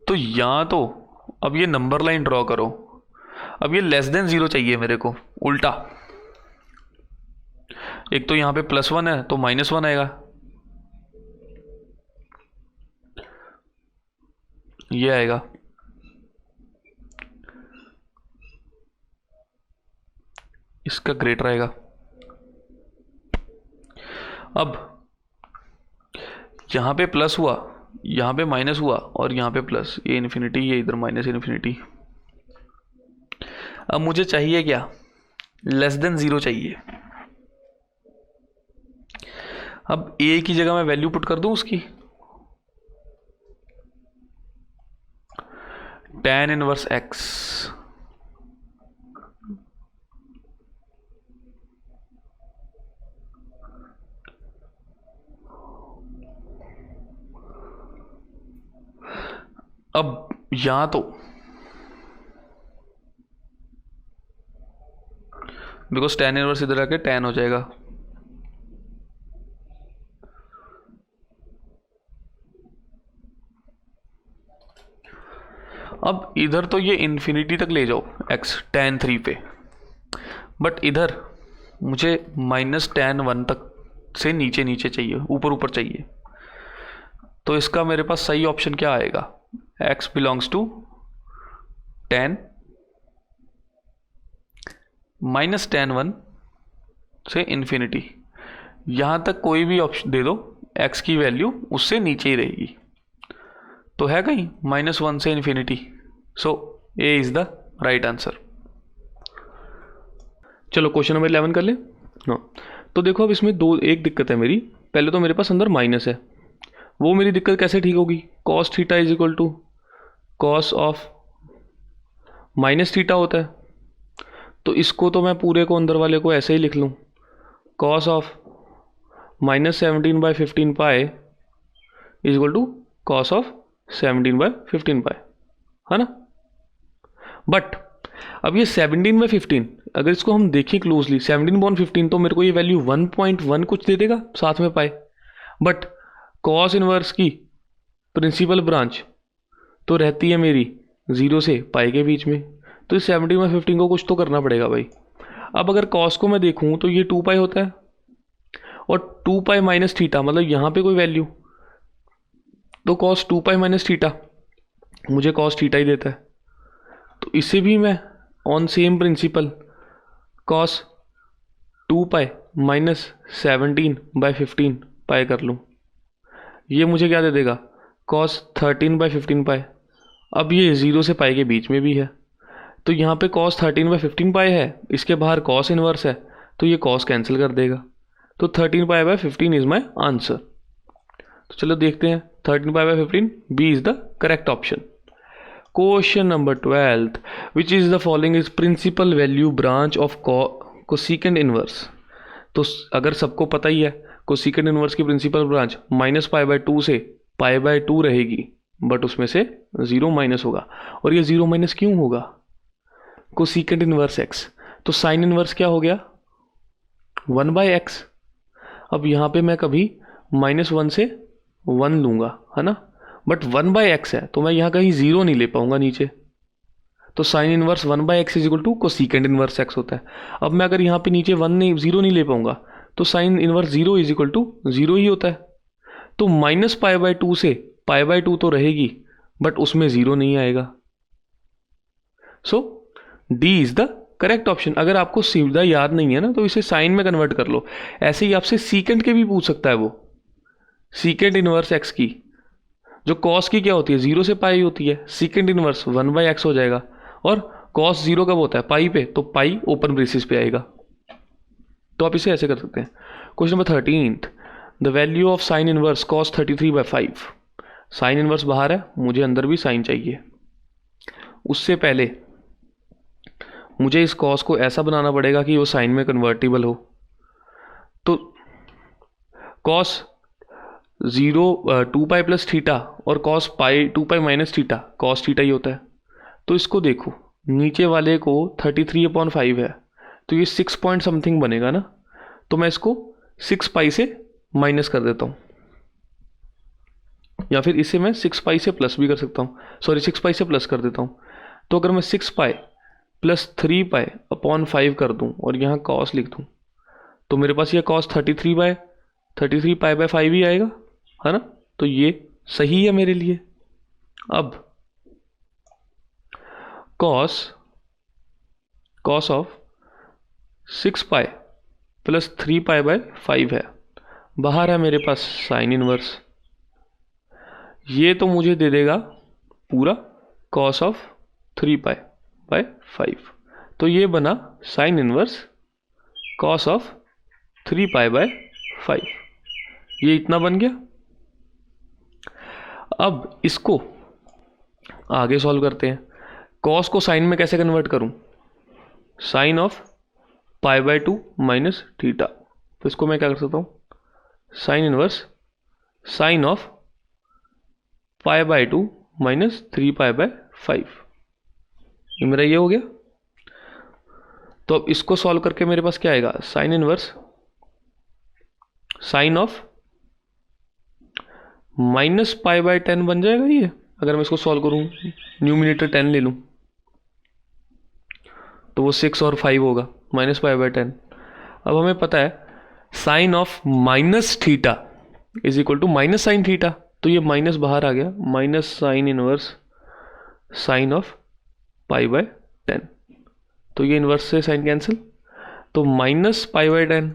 तो यहाँ तो अब ये नंबर लाइन ड्रॉ करो। अब ये लेस देन 0 चाहिए मेरे को, उल्टा। एक तो यहाँ पे प्लस 1 है तो माइनस 1 आएगा, ये आएगा। इसका ग्रेटर आएगा। अब यहाँ पे प्लस हुआ, यहाँ पे माइनस हुआ, और यहाँ पे प्लस, ये इन्फिनिटी, ये इधर माइनस इन्फिनिटी। अब मुझे चाहिए क्या, लेस देन 0 चाहिए। अब a की जगह मैं वैल्यू पुट कर दूं उसकी, tan इनवर्स x अब यहां तो बिकॉज tan इनवर्स इधर आके tan हो जाएगा। अब इधर तो ये इन्फिनिटी तक ले जाओ x tan 3 पे, बट इधर मुझे माइनस tan 1 तक से नीचे नीचे चाहिए, ऊपर ऊपर चाहिए। तो इसका मेरे पास सही ऑप्शन क्या आएगा, x belongs to tan minus tan 1 से इन्फिनिटी। यहाँ तक कोई भी ऑप्शन दे दो, x की वैल्यू उससे नीचे ही रहेगी। तो है कहीं -1 से infinity, so A is the right answer. चलो क्वेश्चन नंबर 11 कर ले। हाँ, तो देखो अब इसमें एक दिक्कत है मेरी। पहले तो मेरे पास अंदर माइनस है, वो मेरी दिक्कत कैसे ठीक होगी, cos theta is equal to cos of minus theta होता है। तो इसको तो मैं पूरे को अंदर वाले को ऐसे ही लिख लूँ, cos of -17/15 pi is equal to cos of 17/15 pi, है ना। बट अब ये 17/15 अगर इसको हम देखें क्लोजली, 17/15 तो मेरे को ये वैल्यू 1.1 कुछ दे देगा साथ में पाए। बट कॉस इनवर्स की प्रिंसिपल ब्रांच तो रहती है मेरी 0 से पाई के बीच में, तो इस 17/15 को कुछ तो करना पड़ेगा भाई। अब अगर कॉस को मैं देखूँ तो ये 2 पाई होता है, और 2 पाई माइनस थीटा मतलब यहाँ पे कोई वैल्यू, तो कॉस 2 पाई माइनस थीटा मुझे कॉस थीटा ही देता है। तो इसे भी मैं on same principle cos 2 pi minus 17/15 pi कर लूँ, ये मुझे क्या दे देगा, कॉस 13/15 पाई। अब ये 0 से पाई के बीच में भी है, तो यहाँ पे कॉस 13/15 पाई है, इसके बाहर कॉस इनवर्स है, तो ये कॉस कैंसिल कर देगा। तो 13 पाई/15 इज माई आंसर। तो चलो देखते हैं, 13 पाई/15 B is the correct option. Question number 12, which is the following is principal value branch of cosecant inverse. तो अगर सबको पता ही है कोसेकेंड इनवर्स की प्रिंसिपल ब्रांच -π/2 से π/2 रहेगी, बट उसमें से 0 माइनस होगा। और ये 0 माइनस क्यों होगा, कोसेकेंड इनवर्स x, तो साइन इनवर्स क्या हो गया 1/x। अब यहाँ पे मैं कभी -1 से 1 लूँगा, है ना, बट 1/x है तो मैं यहाँ कहीं 0 नहीं ले पाऊँगा नीचे, तो sine inverse 1/x is equal to cosecant inverse x होता है। अब मैं अगर यहाँ पे नीचे 0 नहीं ले पाऊँगा, तो sine inverse 0 is equal to 0 ही होता है। तो -π/2 से π/2 तो रहेगी, बट उसमें 0 नहीं आएगा। So D is the correct option. अगर आपको सीधा याद नहीं है ना तो इसे साइन में कन्वर्ट कर लो। ऐसे ही आपसे सीकेंड के भी पूछ सकता है वो, सीकेंड इनवर्स एक्स की। जो कॉस की क्या होती है, 0 से पाई होती है, सीकेंड इनवर्स 1/x हो जाएगा। और कॉस 0 कब होता है, पाई पे, तो पाई ओपन ब्रेसिस पे आएगा। तो आप इसे ऐसे कर सकते हैं। Question number 13, the value of sine inverse cos 33/5। Sine inverse बाहर है, मुझे अंदर भी साइन चाहिए। उससे पहले मुझे इस कॉस को ऐसा बनाना पड़ेगा कि वो साइन में कन्वर्टिबल हो। तो कॉस 2 पाई प्लस थीटा और cos pi 2 pi minus theta, cos theta ही होता है। तो इसको देखो, नीचे वाले को 33/5 है, तो ये 6 पॉइंट समथिंग बनेगा ना। तो मैं इसको 6 पाई से माइनस कर देता हूँ, या फिर इसे मैं 6 पाई से प्लस भी कर सकता हूँ, सॉरी 6 पाई से प्लस कर देता हूँ। तो अगर मैं 6 पाई प्लस 3 पाई अपॉन 5 कर दूँ और यहाँ कॉस लिख दूँ, तो मेरे पास ये कॉस 33 पाई बाय 5 ही आएगा, है ना। तो ये सही है मेरे लिए। अब cos of 6 pi plus 3 pi by 5 है, बाहर है मेरे पास साइन इनवर्स। ये तो मुझे दे देगा पूरा कॉस ऑफ 3 पाई बाय 5। तो ये बना sine inverse cos of 3 pi by 5। ये इतना बन गया। अब इसको आगे सॉल्व करते हैं। कॉस को साइन में कैसे कन्वर्ट करूं, sine of pi by 2 minus theta. तो इसको मैं क्या कर सकता हूं, sine inverse sine of pi by 2 minus 3 pi by 5। ये मेरा ये हो गया। तो अब इसको सॉल्व करके मेरे पास क्या आएगा, sign inverse sine of minus pi by 10 बन जाएगा ये। अगर मैं इसको सॉल्व करूं, न्यूमिनेटर 10 ले लूं, तो वो 6 और 5 होगा, माइनस पाई बाय 10। अब हमें पता है sine of minus theta is equal to minus sine theta. तो ये माइनस बाहर आ गया, minus sine inverse sine of pi by 10। तो ये इनवर्स से साइन कैंसिल, तो माइनस पाई बाय 10।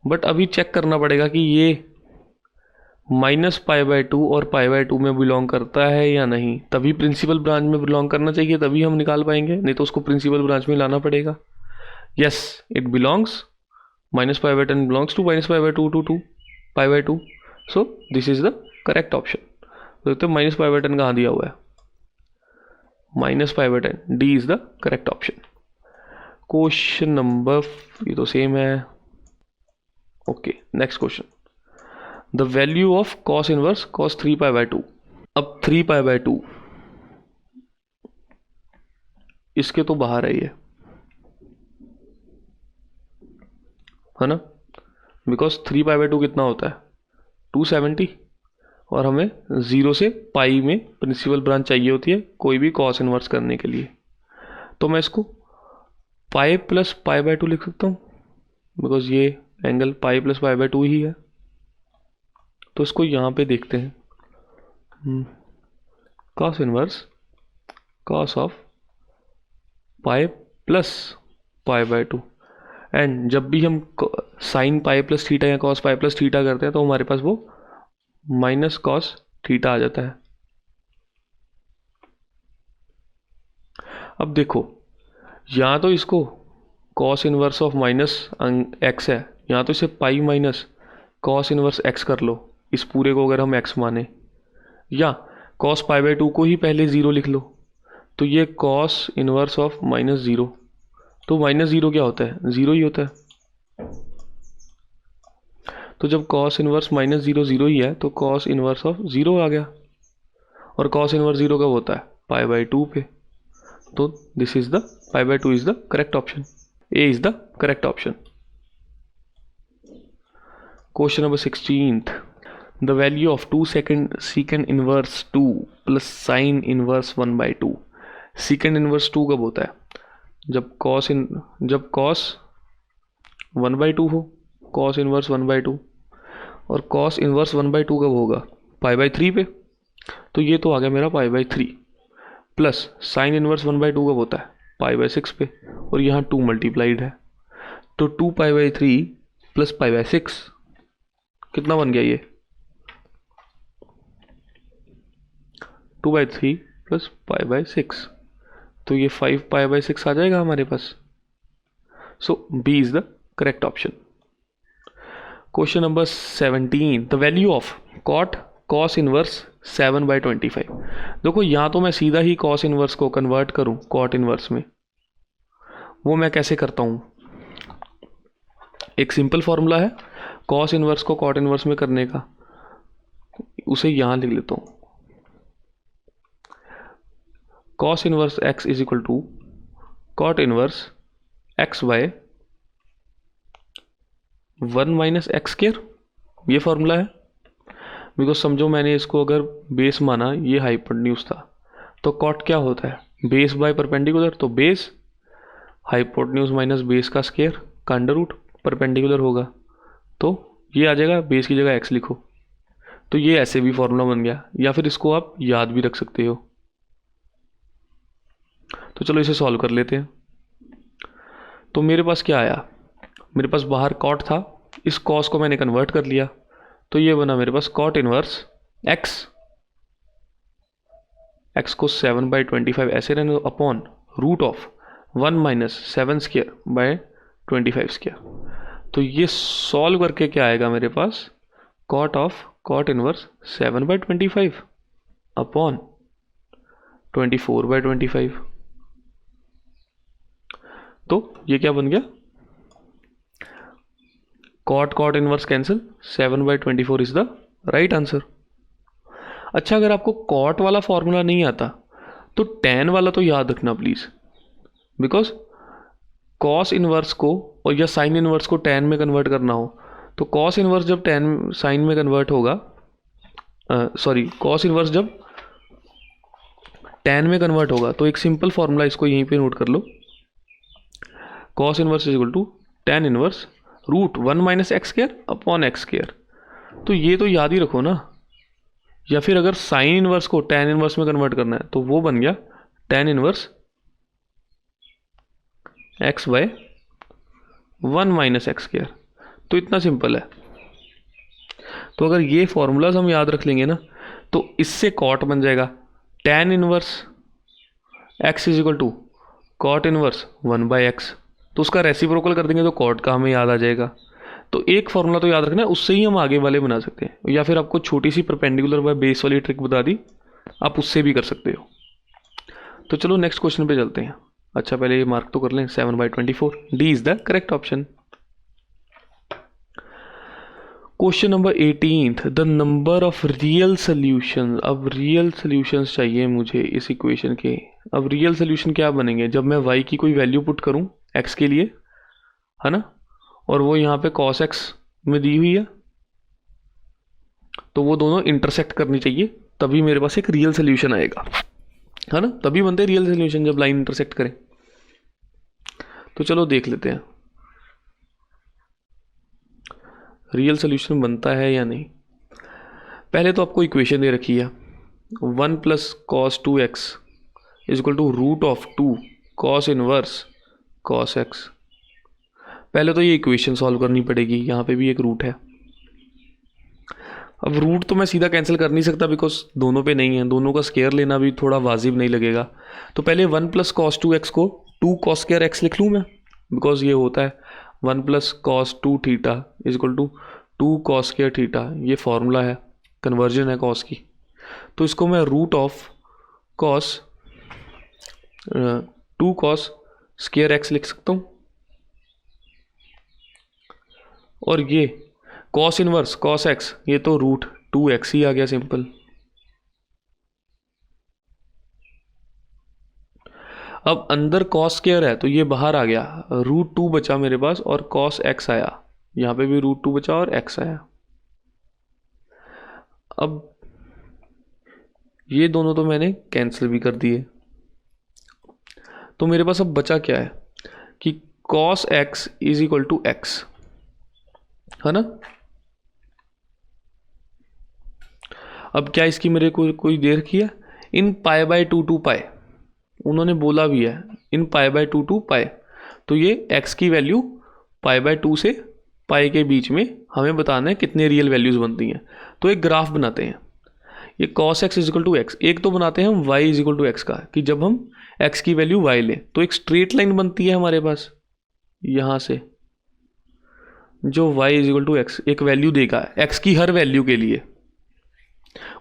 बट अभी चेक करना पड़ेगा कि ये माइनस पाई बाय 2 और पाई बाय 2 में बिलोंग करता है या नहीं। तभी प्रिंसिपल ब्रांच में बिलोंग करना चाहिए, तभी हम निकाल पाएंगे, नहीं तो उसको प्रिंसिपल ब्रांच में लाना पड़ेगा। Yes, it belongs, minus pi by 10 belongs to minus pi by 2 to pi by 2। So this is the correct option. तो देखते हैं माइनस पाई बाय 10 कहाँ दिया हुआ है, minus pi by 10, D is the correct option. Question number, ये तो same है। Okay, next question, the value of cos inverse cos 3 pi by 2। अब 3 पाई बाय 2 इसके तो बाहर है ये, है ना, बिकॉज 3 पाई बाय 2 कितना होता है 270, और हमें 0 से पाई में प्रिंसिपल ब्रांच चाहिए होती है कोई भी कॉस इनवर्स करने के लिए। तो मैं इसको पाई प्लस पाई बाय 2 लिख सकता हूँ, बिकॉज ये angle pi plus pi by 2 ही है। तो इसको यहाँ पे देखते हैं, cos inverse cos of pi plus pi by 2। And जब भी हम साइन पाई प्लस थीटा या कॉस पाई प्लस थीटा करते हैं तो हमारे पास वो माइनस कॉस थीटा आ जाता है। अब देखो, यहाँ तो इसको cos inverse of minus x है, यहाँ तो इसे पाई माइनस कॉस इनवर्स एक्स कर लो, इस पूरे को अगर हम एक्स माने, या कॉस पाई बाय 2 को ही पहले 0 लिख लो। तो ये कॉस इनवर्स ऑफ माइनस 0, तो माइनस 0 क्या होता है, 0 ही होता है। तो जब कॉस इनवर्स माइनस 0 0 ही है तो कॉस इनवर्स ऑफ 0 आ गया। और कॉस इनवर्स 0 कब होता है, पाई बाय 2 पे। तो this is the pi by 2 is the correct option, A is the correct option. Question number 16, the value of 2 secant inverse 2 plus sine inverse 1/2। secant inverse 2 कब होता है, जब कॉस 1/2 हो, कॉस इनवर्स 1/2। और cos inverse 1/2 कब होगा, पाई by 3 पे। तो ये तो आ गया मेरा पाई बाय 3, प्लस साइन इनवर्स 1/2 कब होता है, पाई बाय 6 पे, और यहाँ 2 मल्टीप्लाइड है, तो 2 pi by 3 plus pi by 6 कितना बन गया ये, 2 बाई 3 प्लस पाई बाय 6, तो ये 5 पाई बाय 6 आ जाएगा हमारे पास। So B is the correct option. Question number 17, the value of cot cos inverse 7/25। देखो यहाँ तो मैं सीधा ही कॉस इनवर्स को कन्वर्ट करूँ कॉट इनवर्स में, वो मैं कैसे करता हूँ, एक सिंपल फॉर्मूला है कॉस इनवर्स को कॉट इनवर्स में करने का, उसे यहाँ लिख लेता हूँ। Cos inverse x is equal to cot inverse x by 1 minus x square, ये फॉर्मूला है। बिकॉज समझो मैंने इसको अगर बेस माना, ये हाइपोटेन्यूज था, तो कॉट क्या होता है, बेस बाय परपेंडिकुलर, तो बेस हाइपोटेन्यूज माइनस बेस का स्क्वायर का अंडर रूट, परपेंडिकुलर होगा तो ये आ जाएगा, बेस की जगह एक्स लिखो, तो ये ऐसे भी फॉर्मूला बन गया, या फिर इसको आप याद भी रख सकते हो। तो चलो इसे सॉल्व कर लेते हैं। तो मेरे पास क्या आया, मेरे पास बाहर कॉट था, इस कॉस को मैंने कन्वर्ट कर लिया, तो ये बना मेरे पास कॉट इनवर्स एक्स को 7/25 ऐसे रहने दो, upon root of 1 minus 7 square by 25 square. तो ये सॉल्व करके क्या आएगा मेरे पास, cot of cot inverse 7/25 upon 24/25। तो ये क्या बन गया, cot cot inverse cancel, 7/24 is the right answer. अच्छा, अगर आपको कॉट वाला फॉर्मूला नहीं आता तो टैन वाला तो याद रखना प्लीज, बिकॉज कॉस इनवर्स को और या साइन इनवर्स को टैन में कन्वर्ट करना हो, तो कॉस इनवर्स जब टैन साइन में कन्वर्ट होगा, कॉस इनवर्स जब टैन में कन्वर्ट होगा, तो एक सिंपल फॉर्मूला इसको यहीं पे नोट कर लो, cos inverse is equal to tan inverse root 1 minus x square upon x square. तो ये तो याद ही रखो ना, या फिर अगर साइन इनवर्स को टैन इनवर्स में कन्वर्ट करना है तो वो बन गया tan inverse x by 1 minus x square. तो इतना सिंपल है। तो अगर ये फॉर्मूलाज हम याद रख लेंगे ना, तो इससे कॉट बन जाएगा tan inverse x is equal to cot inverse 1/x, तो उसका रेसिप्रोकल कर देंगे तो कॉट का हमें याद आ जाएगा। तो एक फॉर्मूला तो याद रखना है, उससे ही हम आगे वाले बना सकते हैं, या फिर आपको छोटी सी परपेंडिकुलर बाय बेस वाली ट्रिक बता दी, आप उससे भी कर सकते हो। तो चलो नेक्स्ट क्वेश्चन पे चलते हैं। अच्छा, पहले ये मार्क तो कर लें, 7/24, D is the correct option. Question number 18, the number of real solution. अब रियल सोल्यूशंस चाहिए मुझे इस इक्वेशन के। अब रियल सोल्यूशन क्या बनेंगे, जब मैं y की कोई वैल्यू पुट करूं x के लिए, है ना, और वो यहाँ पे cos x में दी हुई है, तो वो दोनों इंटरसेक्ट करनी चाहिए, तभी मेरे पास एक रियल सोल्यूशन आएगा, है ना, तभी बनते हैं रियल सोल्यूशन जब लाइन इंटरसेक्ट करें। तो चलो देख लेते हैं रियल सोल्यूशन बनता है या नहीं। पहले तो आपको इक्वेशन दे रखी है 1 plus cos 2x is equal to root of 2 cos inverse cos x। पहले तो ये इक्वेशन सॉल्व करनी पड़ेगी, यहाँ पे भी एक रूट है। अब रूट तो मैं सीधा कैंसिल कर नहीं सकता, बिकॉज दोनों पे नहीं है, दोनों का स्केयर लेना भी थोड़ा वाजिब नहीं लगेगा। तो पहले 1 प्लस कॉस 2x को 2 कॉस स्केयर x लिख लूँ मैं, बिकॉज ये होता है 1 plus cos 2 theta is equal to 2 cos square theta, ये फॉर्मूला है, कन्वर्जन है कॉस की। तो इसको मैं root of cos 2 cos square x लिख सकता हूँ, और ये कॉस इनवर्स कॉस x, ये तो रूट 2x ही आ गया सिंपल। अब अंदर कॉस स्क्वायर है तो ये बाहर आ गया, रूट 2 बचा मेरे पास, और कॉस x आया, यहाँ पे भी रूट 2 बचा और x आया। अब ये दोनों तो मैंने कैंसिल भी कर दिए, तो मेरे पास अब बचा क्या है कि cos x is equal to x, है ना। अब क्या इसकी मेरे को कोई दे रखी है इन पाई बाय 2 टू पाई, उन्होंने बोला भी है इन पाई बाय टू टू पाई, तो ये x की वैल्यू पाई बाय टू से पाई के बीच में हमें बताना है कितने रियल वैल्यूज़ बनती हैं। तो एक ग्राफ बनाते हैं, ये cos x is equal to x, एक तो बनाते हैं हम y इजिकल टू एक्स का, कि जब हम x की वैल्यू y लें तो एक स्ट्रेट लाइन बनती है हमारे पास यहाँ से, जो y इजिकल टू एक्स एक वैल्यू देगा x की हर वैल्यू के लिए।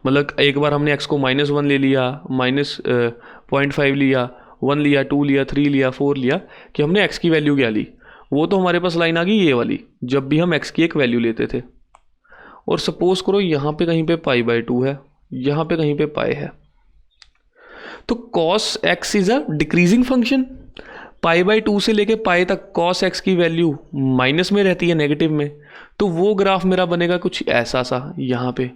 मतलब एक बार हमने x को -1 ले लिया, -0.5 लिया, 1 लिया, 2 लिया, 3 लिया, 4 लिया, कि हमने x की वैल्यू क्या ली, वो तो हमारे पास लाइन आ गई ये वाली, जब भी हम x की एक वैल्यू लेते थे। और सपोज करो यहाँ पे कहीं पे पाई बाय टू है, यहाँ पे कहीं पे पाई है, तो cos x is a decreasing function. Pi by two से लेके पाई तक cos x की वैल्यू माइनस में रहती है, नेगेटिव में, तो वो ग्राफ मेरा बनेगा कुछ ऐसा सा यहाँ पे।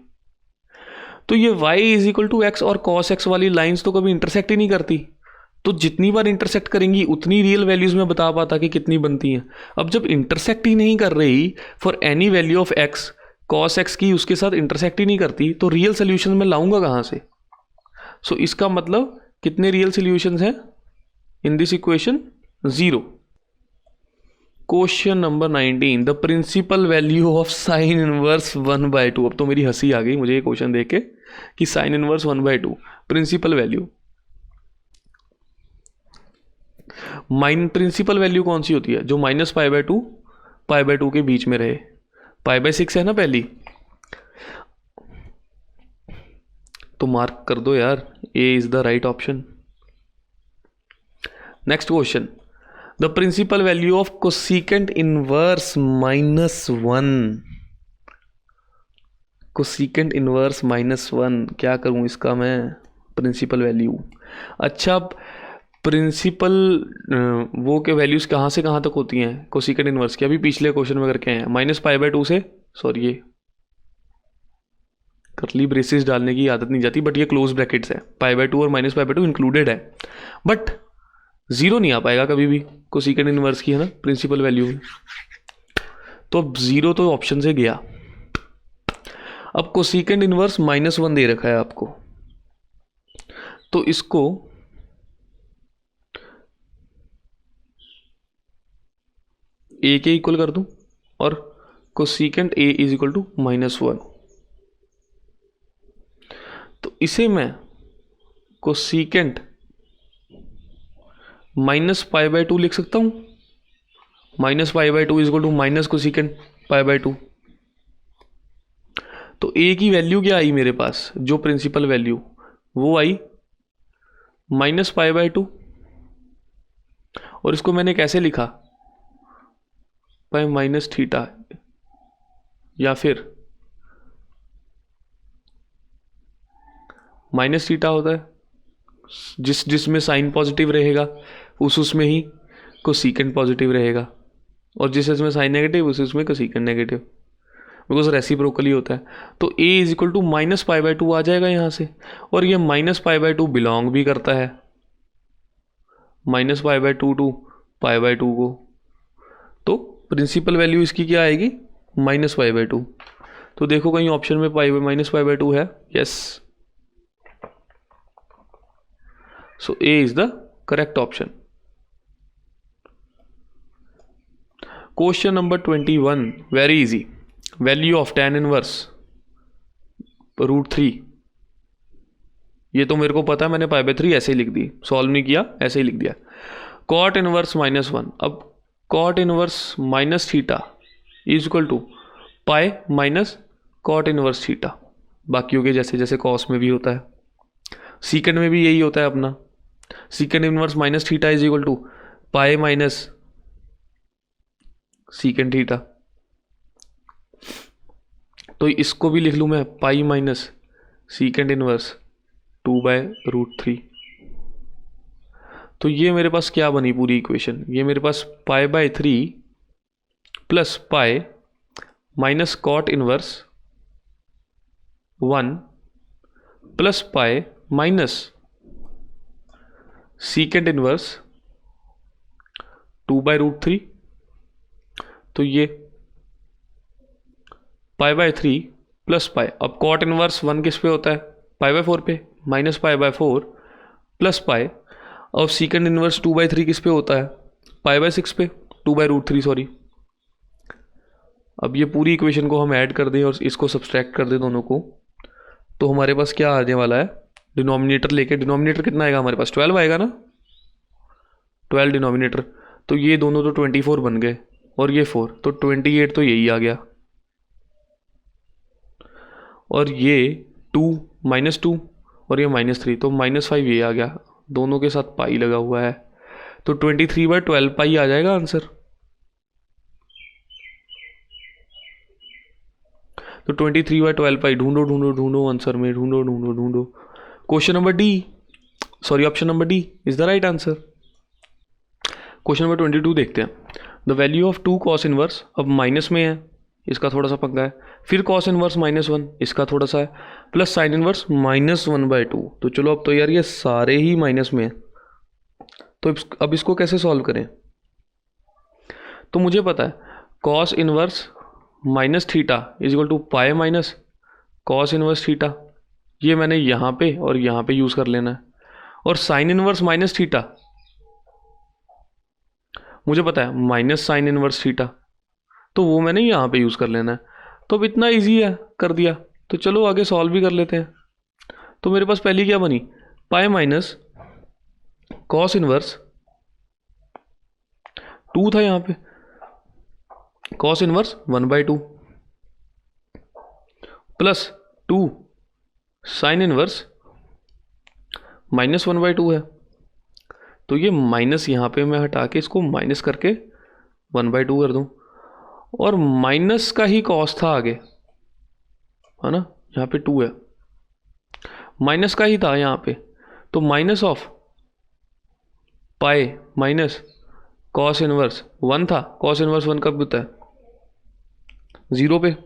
तो ये y is equal to x और cos x वाली लाइंस तो कभी इंटरसेक्ट ही नहीं करती, तो जितनी बार इंटरसेक्ट करेंगी उतनी रियल वैल्यूज में बता पाता कि कितनी बनती हैं। अब जब इंटरसेक्ट ही नहीं कर रही for any value of x, cos x की उसके साथ इंटरसेक्ट ही नहीं करती, तो रियल सोल्यूशन में लाऊंगा कहाँ से? सो इसका मतलब कितने रियल सोल्यूशंस हैं in this equation? 0। Question number 19, the principal value of sine inverse 1/2। अब तो मेरी हंसी आ गई मुझे ये क्वेश्चन देख के कि sine inverse 1/2 principal value. Principal value कौन सी होती है? जो -π/2 के बीच में रहे। π/6 है ना पहली, तो मार्क कर दो यार, A is the right option. Next question, the principal value of cosecant inverse -1। Cosecant inverse -1 क्या करूं इसका मैं? Principal value. अच्छा, प्रिंसिपल वो के वैल्यूज कहाँ से कहाँ तक होती हैं कोसिकेंट इनवर्स की? अभी पिछले क्वेश्चन में करके हैं -π/2 से, सॉरी ये कर्ली ब्रेसेस डालने की आदत नहीं जाती, बट ये क्लोज ब्रैकेट्स है, π/2 और -π/2 इंक्लूडेड है, बट 0 नहीं आ पाएगा कभी भी कोसिकेंट इनवर्स की, है ना, प्रिंसिपल वैल्यू में। तो अब 0 तो ऑप्शन से गया। अब कोसिकेंट इनवर्स -1 दे रखा है आपको, तो इसको a के इक्वल कर दूं और cosecant a is equal to -1, तो इसे मैं कोसिकेंट -π/2 लिख सकता हूं। -π/2 is equal to minus cosecant π/2। तो a की वैल्यू क्या आई मेरे पास? जो प्रिंसिपल वैल्यू वो आई -π/2, और इसको मैंने कैसे लिखा? π-θ, या फिर -θ होता है, जिसमें साइन पॉजिटिव रहेगा उसमें ही कोसिकेंट पॉजिटिव रहेगा, और जिसमें साइन नेगेटिव उसमें कोसिकेंट नेगेटिव, बिकॉज रेसिप्रोकली होता है। तो a इज इक्वल टू -π/2 आ जाएगा यहाँ से, और ये -π/2 बिलोंग भी करता है -π/2 टू π/2 को, तो प्रिंसिपल वैल्यू इसकी क्या आएगी? -π/2। तो देखो कहीं ऑप्शन में -π/2 है? Yes, so A is the correct option. Question number 21, very easy, value of tan inverse √3। ये तो मेरे को पता है, मैंने π/3 ऐसे ही लिख दी, सॉल्व नहीं किया, ऐसे ही लिख दिया। cot इनवर्स -1, अब cot inverse -θ is equal to pi minus cot inverse θ, बाकियों के जैसे जैसे cos में भी होता है, सीकेंड में भी यही होता है अपना। Secant inverse -θ is equal to pi minus secant θ, तो इसको भी लिख लूँ मैं पाई माइनस सीकेंड इनवर्स 2/√3। तो ये मेरे पास क्या बनी पूरी इक्वेशन? ये मेरे पास π/3 plus pi minus cot inverse 1 plus pi minus secant inverse 2/√3। तो ये π/3 प्लस पाई, अब cot इनवर्स 1 किस पे होता है? π/4 पे, माइनस π/4 प्लस पाई, और सीकेंड इनवर्स 2/3 किस पे होता है? π/6 पे, 2/√3 सॉरी। अब ये पूरी इक्वेशन को हम ऐड कर दें और इसको सब्सट्रैक्ट कर दें दोनों को, तो हमारे पास क्या आने वाला है? डिनोमिनेटर लेके, डिनोमिनेटर कितना आएगा हमारे पास? 12 आएगा ना, 12 डिनोमिनेटर, तो ये दोनों तो 24 बन गए और ये 4, तो 28 तो यही आ गया। और ये 2 -2 और ये -3, तो -5 ये आ गया, दोनों के साथ पाई लगा हुआ है, तो 23/12 पाई आ जाएगा आंसर। तो 23/12 पाई ढूंढो ढूंढो ढूंढो आंसर में, ढूंढो ढूंढो ढूंढो। Question number D, sorry option number D is the right answer. Question number 22 देखते हैं। The value of 2 cos inverse, अब माइनस में है, इसका थोड़ा सा पंगा है, फिर cos इनवर्स -1, इसका थोड़ा सा है, प्लस साइन इनवर्स -1/2। तो चलो अब तो यार ये सारे ही माइनस में है, तो अब इसको कैसे सॉल्व करें? तो मुझे पता है cos inverse minus theta is equal to pi minus cos inverse theta, ये मैंने यहाँ पे और यहाँ पे यूज़ कर लेना है। और साइन इनवर्स माइनस थीटा मुझे पता है माइनस साइन इनवर्स थीटा, तो वो मैंने यहाँ पे यूज़ कर लेना है। तो अब इतना इजी है, कर दिया, तो चलो आगे सॉल्व भी कर लेते हैं। तो मेरे पास पहली क्या बनी? पाई माइनस cos इनवर्स 2 था यहाँ पे, cos inverse 1/2 plus 2 sign inverse -1/2 है। तो ये माइनस यहाँ पे मैं हटा के इसको माइनस करके 1/2 कर दूँ, और माइनस का ही कॉस था आगे, है ना, यहाँ पे 2 है, माइनस का ही था यहाँ पे, तो minus of pi minus cos inverse 1 था, cos इनवर्स 1 कब होता है? 0 पे,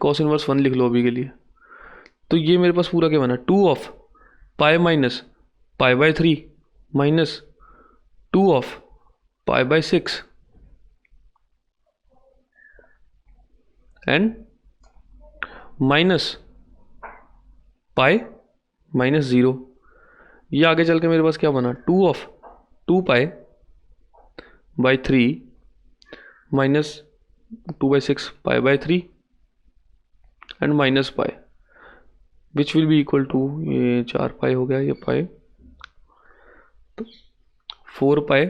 cos इनवर्स 1 लिख लो अभी के लिए। तो ये मेरे पास पूरा क्या बना? 2 of pi minus π/3 minus 2 of π/6 and minus pi minus 0। ये आगे चल के मेरे पास क्या बना? 2 of 2π/3 minus 2/6 π/3 and minus pi, which will be equal to, ये 4 पाई हो गया, ये पाई, तो 4 पाई,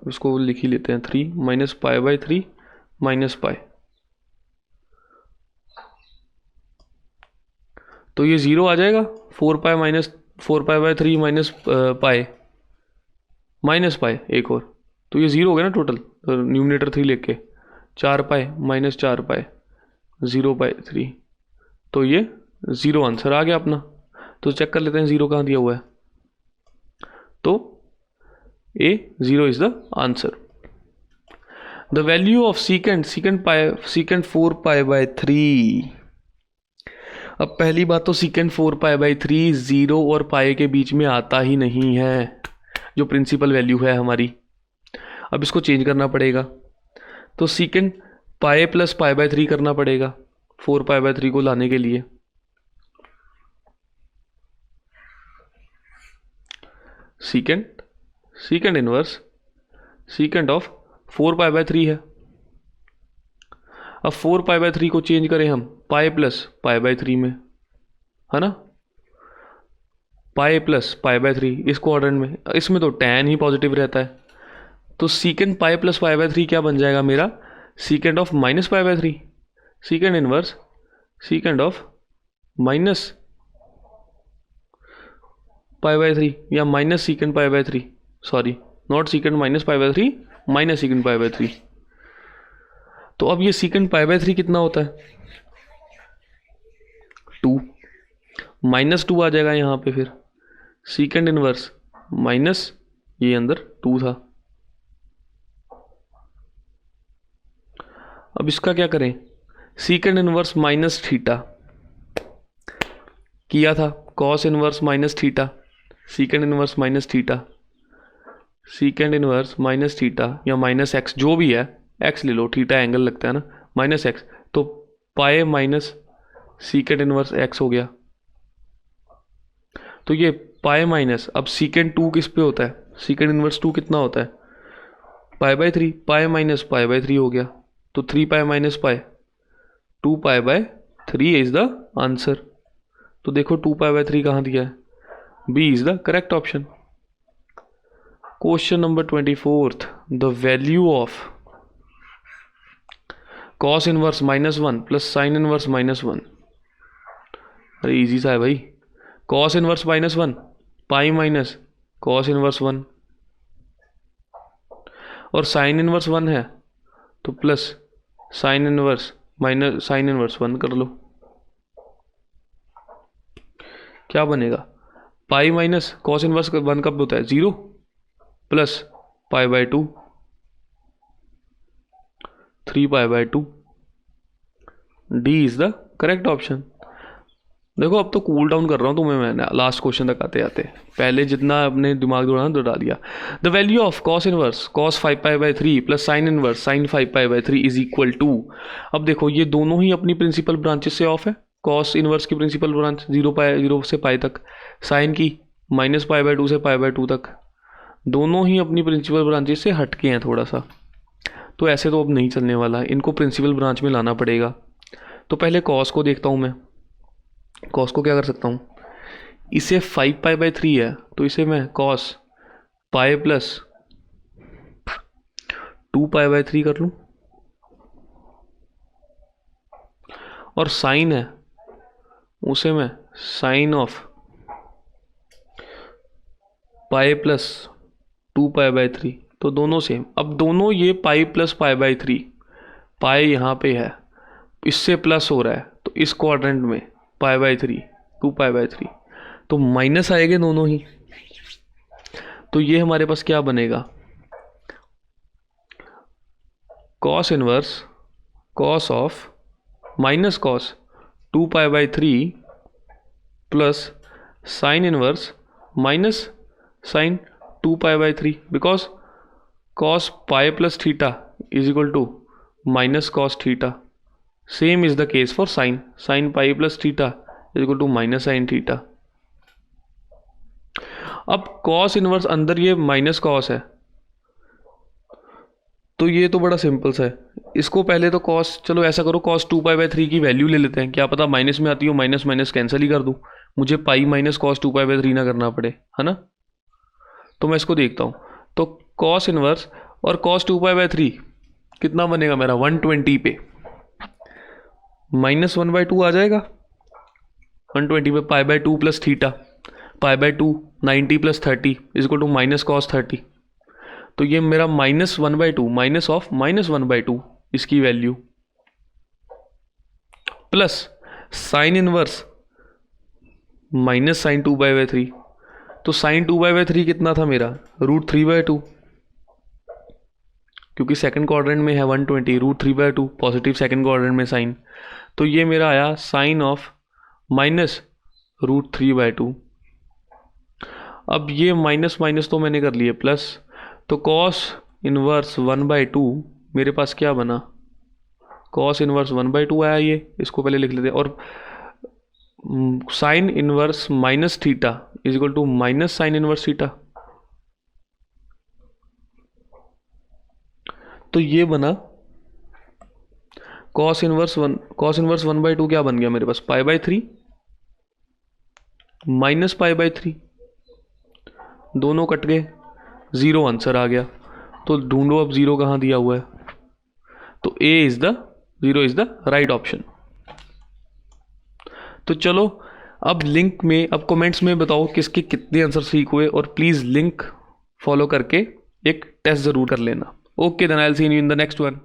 इसको लिख ही लेते हैं 3 माइनस π/3 माइनस पाई, तो ये 0 आ जाएगा। 4 pi minus 4π/3 minus pi minus pi एक और, तो ये 0 हो गया ना टोटल, न्यूमिनेटर 3 लेके, 4 पाई माइनस 4 पाई 0/3, तो ये 0 आंसर आ गया अपना। तो चेक कर लेते हैं 0 कहाँ दिया हुआ है, तो A 0 is the answer. The value of secant 4π/3। अब पहली बात तो सीकेंड 4π/3 0 और पाई के बीच में आता ही नहीं है, जो प्रिंसिपल वैल्यू है हमारी। अब इसको चेंज करना पड़ेगा, तो सीकेंड पाई प्लस π/3 करना पड़ेगा 4π/3 को लाने के लिए। सीकेंड इनवर्स सीकेंड ऑफ 4π/3 है। अब 4π/3 को चेंज करें हम पाई प्लस π/3 में, है ना, पाई प्लस π/3 इस क्वाड्रेंट में, इसमें तो tan ही पॉजिटिव रहता है, तो सीकेंड पाई प्लस π/3 क्या बन जाएगा मेरा? Secant of minus π/3, secant inverse secant of minus π/3 या minus secant π/3, sorry not secant minus π/3, minus secant π/3। तो अब ये सीकेंड π/3 कितना होता है? 2 माइनस 2 आ जाएगा यहाँ पे, फिर सीकेंड इनवर्स माइनस, ये अंदर 2 था। अब इसका क्या करें? सीकेंड इनवर्स माइनस थीटा किया था, cos inverse minus theta, सीकेंड inverse minus theta, सीकेंड inverse minus theta या माइनस एक्स, जो भी है, एक्स ले लो, थीटा एंगल लगता है ना, माइनस एक्स, तो पाई माइनस सीकेंड इनवर्स एक्स हो गया। तो ये पाई माइनस, अब सीकेंड 2 किस पे होता है? सीकेंड इनवर्स 2 कितना होता है? Pi by 3, pi minus pi by 3 हो गया, तो 3 pi minus pi 2 pi by 3 is the answer. तो देखो 2 पाई बाय 3 कहाँ दिया है? B is the correct option. Question number 24, the value of cos inverse -1 plus sine inverse -1। अरे easy सा है भाई। Cos inverse -1 pi minus cos inverse 1 और साइन इनवर्स 1 है तो plus sine inverse minus sine inverse 1 कर लो। क्या बनेगा? पाई माइनस कॉस इनवर्स 1 कब होता है? 0 plus pi by 2 3 pi by 2। D is the correct option. देखो अब तो कूल डाउन कर रहा हूँ तुम्हें मैंने लास्ट क्वेश्चन तक आते आते। पहले जितना अपने दिमाग दौड़ाना दौड़ा दिया। The value of cos inverse cos 5 pi by 3 plus sine inverse sine 5 pi by 3 is equal to. अब देखो ये दोनों ही अपनी प्रिंसिपल ब्रांचेस से ऑफ है। कॉस इनवर्स की प्रिंसिपल ब्रांच 0 से पाई तक, साइन की माइनस पाई बाय 2 से पाई बाय 2 तक, दोनों ही अपनी प्रिंसिपल ब्रांचेस से हटके हैं थोड़ा सा। तो ऐसे तो अब नहीं चलने वाला है, इनको प्रिंसिपल ब्रांच में लाना पड़ेगा। तो पहले कॉस को देखता हूँ मैं। कॉस को क्या कर सकता हूँ? इसे 5 पाई बाय 3 है तो इसे मैं cos pi plus 2 pi by 3 कर लूँ। और साइन है उसे मैं sine of pi plus 2 pi by 3, तो दोनों सेम। अब दोनों ये पाई प्लस पाई बाय 3, पाई यहाँ पे है इससे प्लस हो रहा है तो इस क्वाड्रेंट में पाई बाय 3 2 पाई बाय 3 तो माइनस आएंगे दोनों ही। तो ये हमारे पास क्या बनेगा? Cos inverse cos of minus cos 2 pi by 3 plus sine inverse minus sine 2 pi by 3 because cos pi plus theta is equal to minus cos theta. Same is the case for sine, sine pi plus theta is equal to minus sine theta. अब cos inverse अंदर ये minus cos है तो ये तो बड़ा simple सा है। इसको पहले तो कॉस, चलो ऐसा करो कॉस 2 पाई बाय 3 की वैल्यू ले लेते हैं, क्या पता माइनस में आती हो, माइनस माइनस कैंसिल ही कर दूं, मुझे पाई माइनस कॉस 2 पाई बाय 3 ना करना पड़े, है ना। तो मैं इसको देखता हूँ। तो कॉस इनवर्स और कॉस 2 पाई बाय 3 कितना बनेगा मेरा? 120 पे -1 बाय 2 आ जाएगा। 120 पे pi by 2 plus theta, pi by 2 90 plus 30 is equal to minus cos 30। तो ये मेरा -1 बाय 2 माइनस ऑफ -1 बाय 2 इसकी value plus sine inverse minus sine 2 by 3। तो साइन 2 बाय 3 कितना था मेरा? √3 बाय 2, क्योंकि सेकंड क्वाड्रेंट में है 120, √3 बाय 2 पॉजिटिव सेकंड क्वाड्रेंट में साइन। तो ये मेरा आया साइन ऑफ माइनस √3 बाय 2। अब ये माइनस माइनस तो मैंने कर लिए प्लस, तो कॉस इनवर्स 1 बाय 2 मेरे पास क्या बना? कॉस इनवर्स 1 बाय 2 आया। ये इसको पहले लिख लेते हैं। और sine inverse minus theta is equal to minus sine inverse theta. तो ये बना कॉस इनवर्स 1 बाय 2 क्या बन गया मेरे पास? Pi by 3 minus pi by 3, दोनों कट गए, 0 आंसर आ गया। तो ढूंढो अब 0 कहाँ दिया हुआ है? तो zero is the right option. तो चलो अब लिंक में, अब कमेंट्स में बताओ किसके कितने आंसर ठीक हुए, और प्लीज़ लिंक फॉलो करके एक टेस्ट ज़रूर कर लेना। Okay then I will see you in the next one.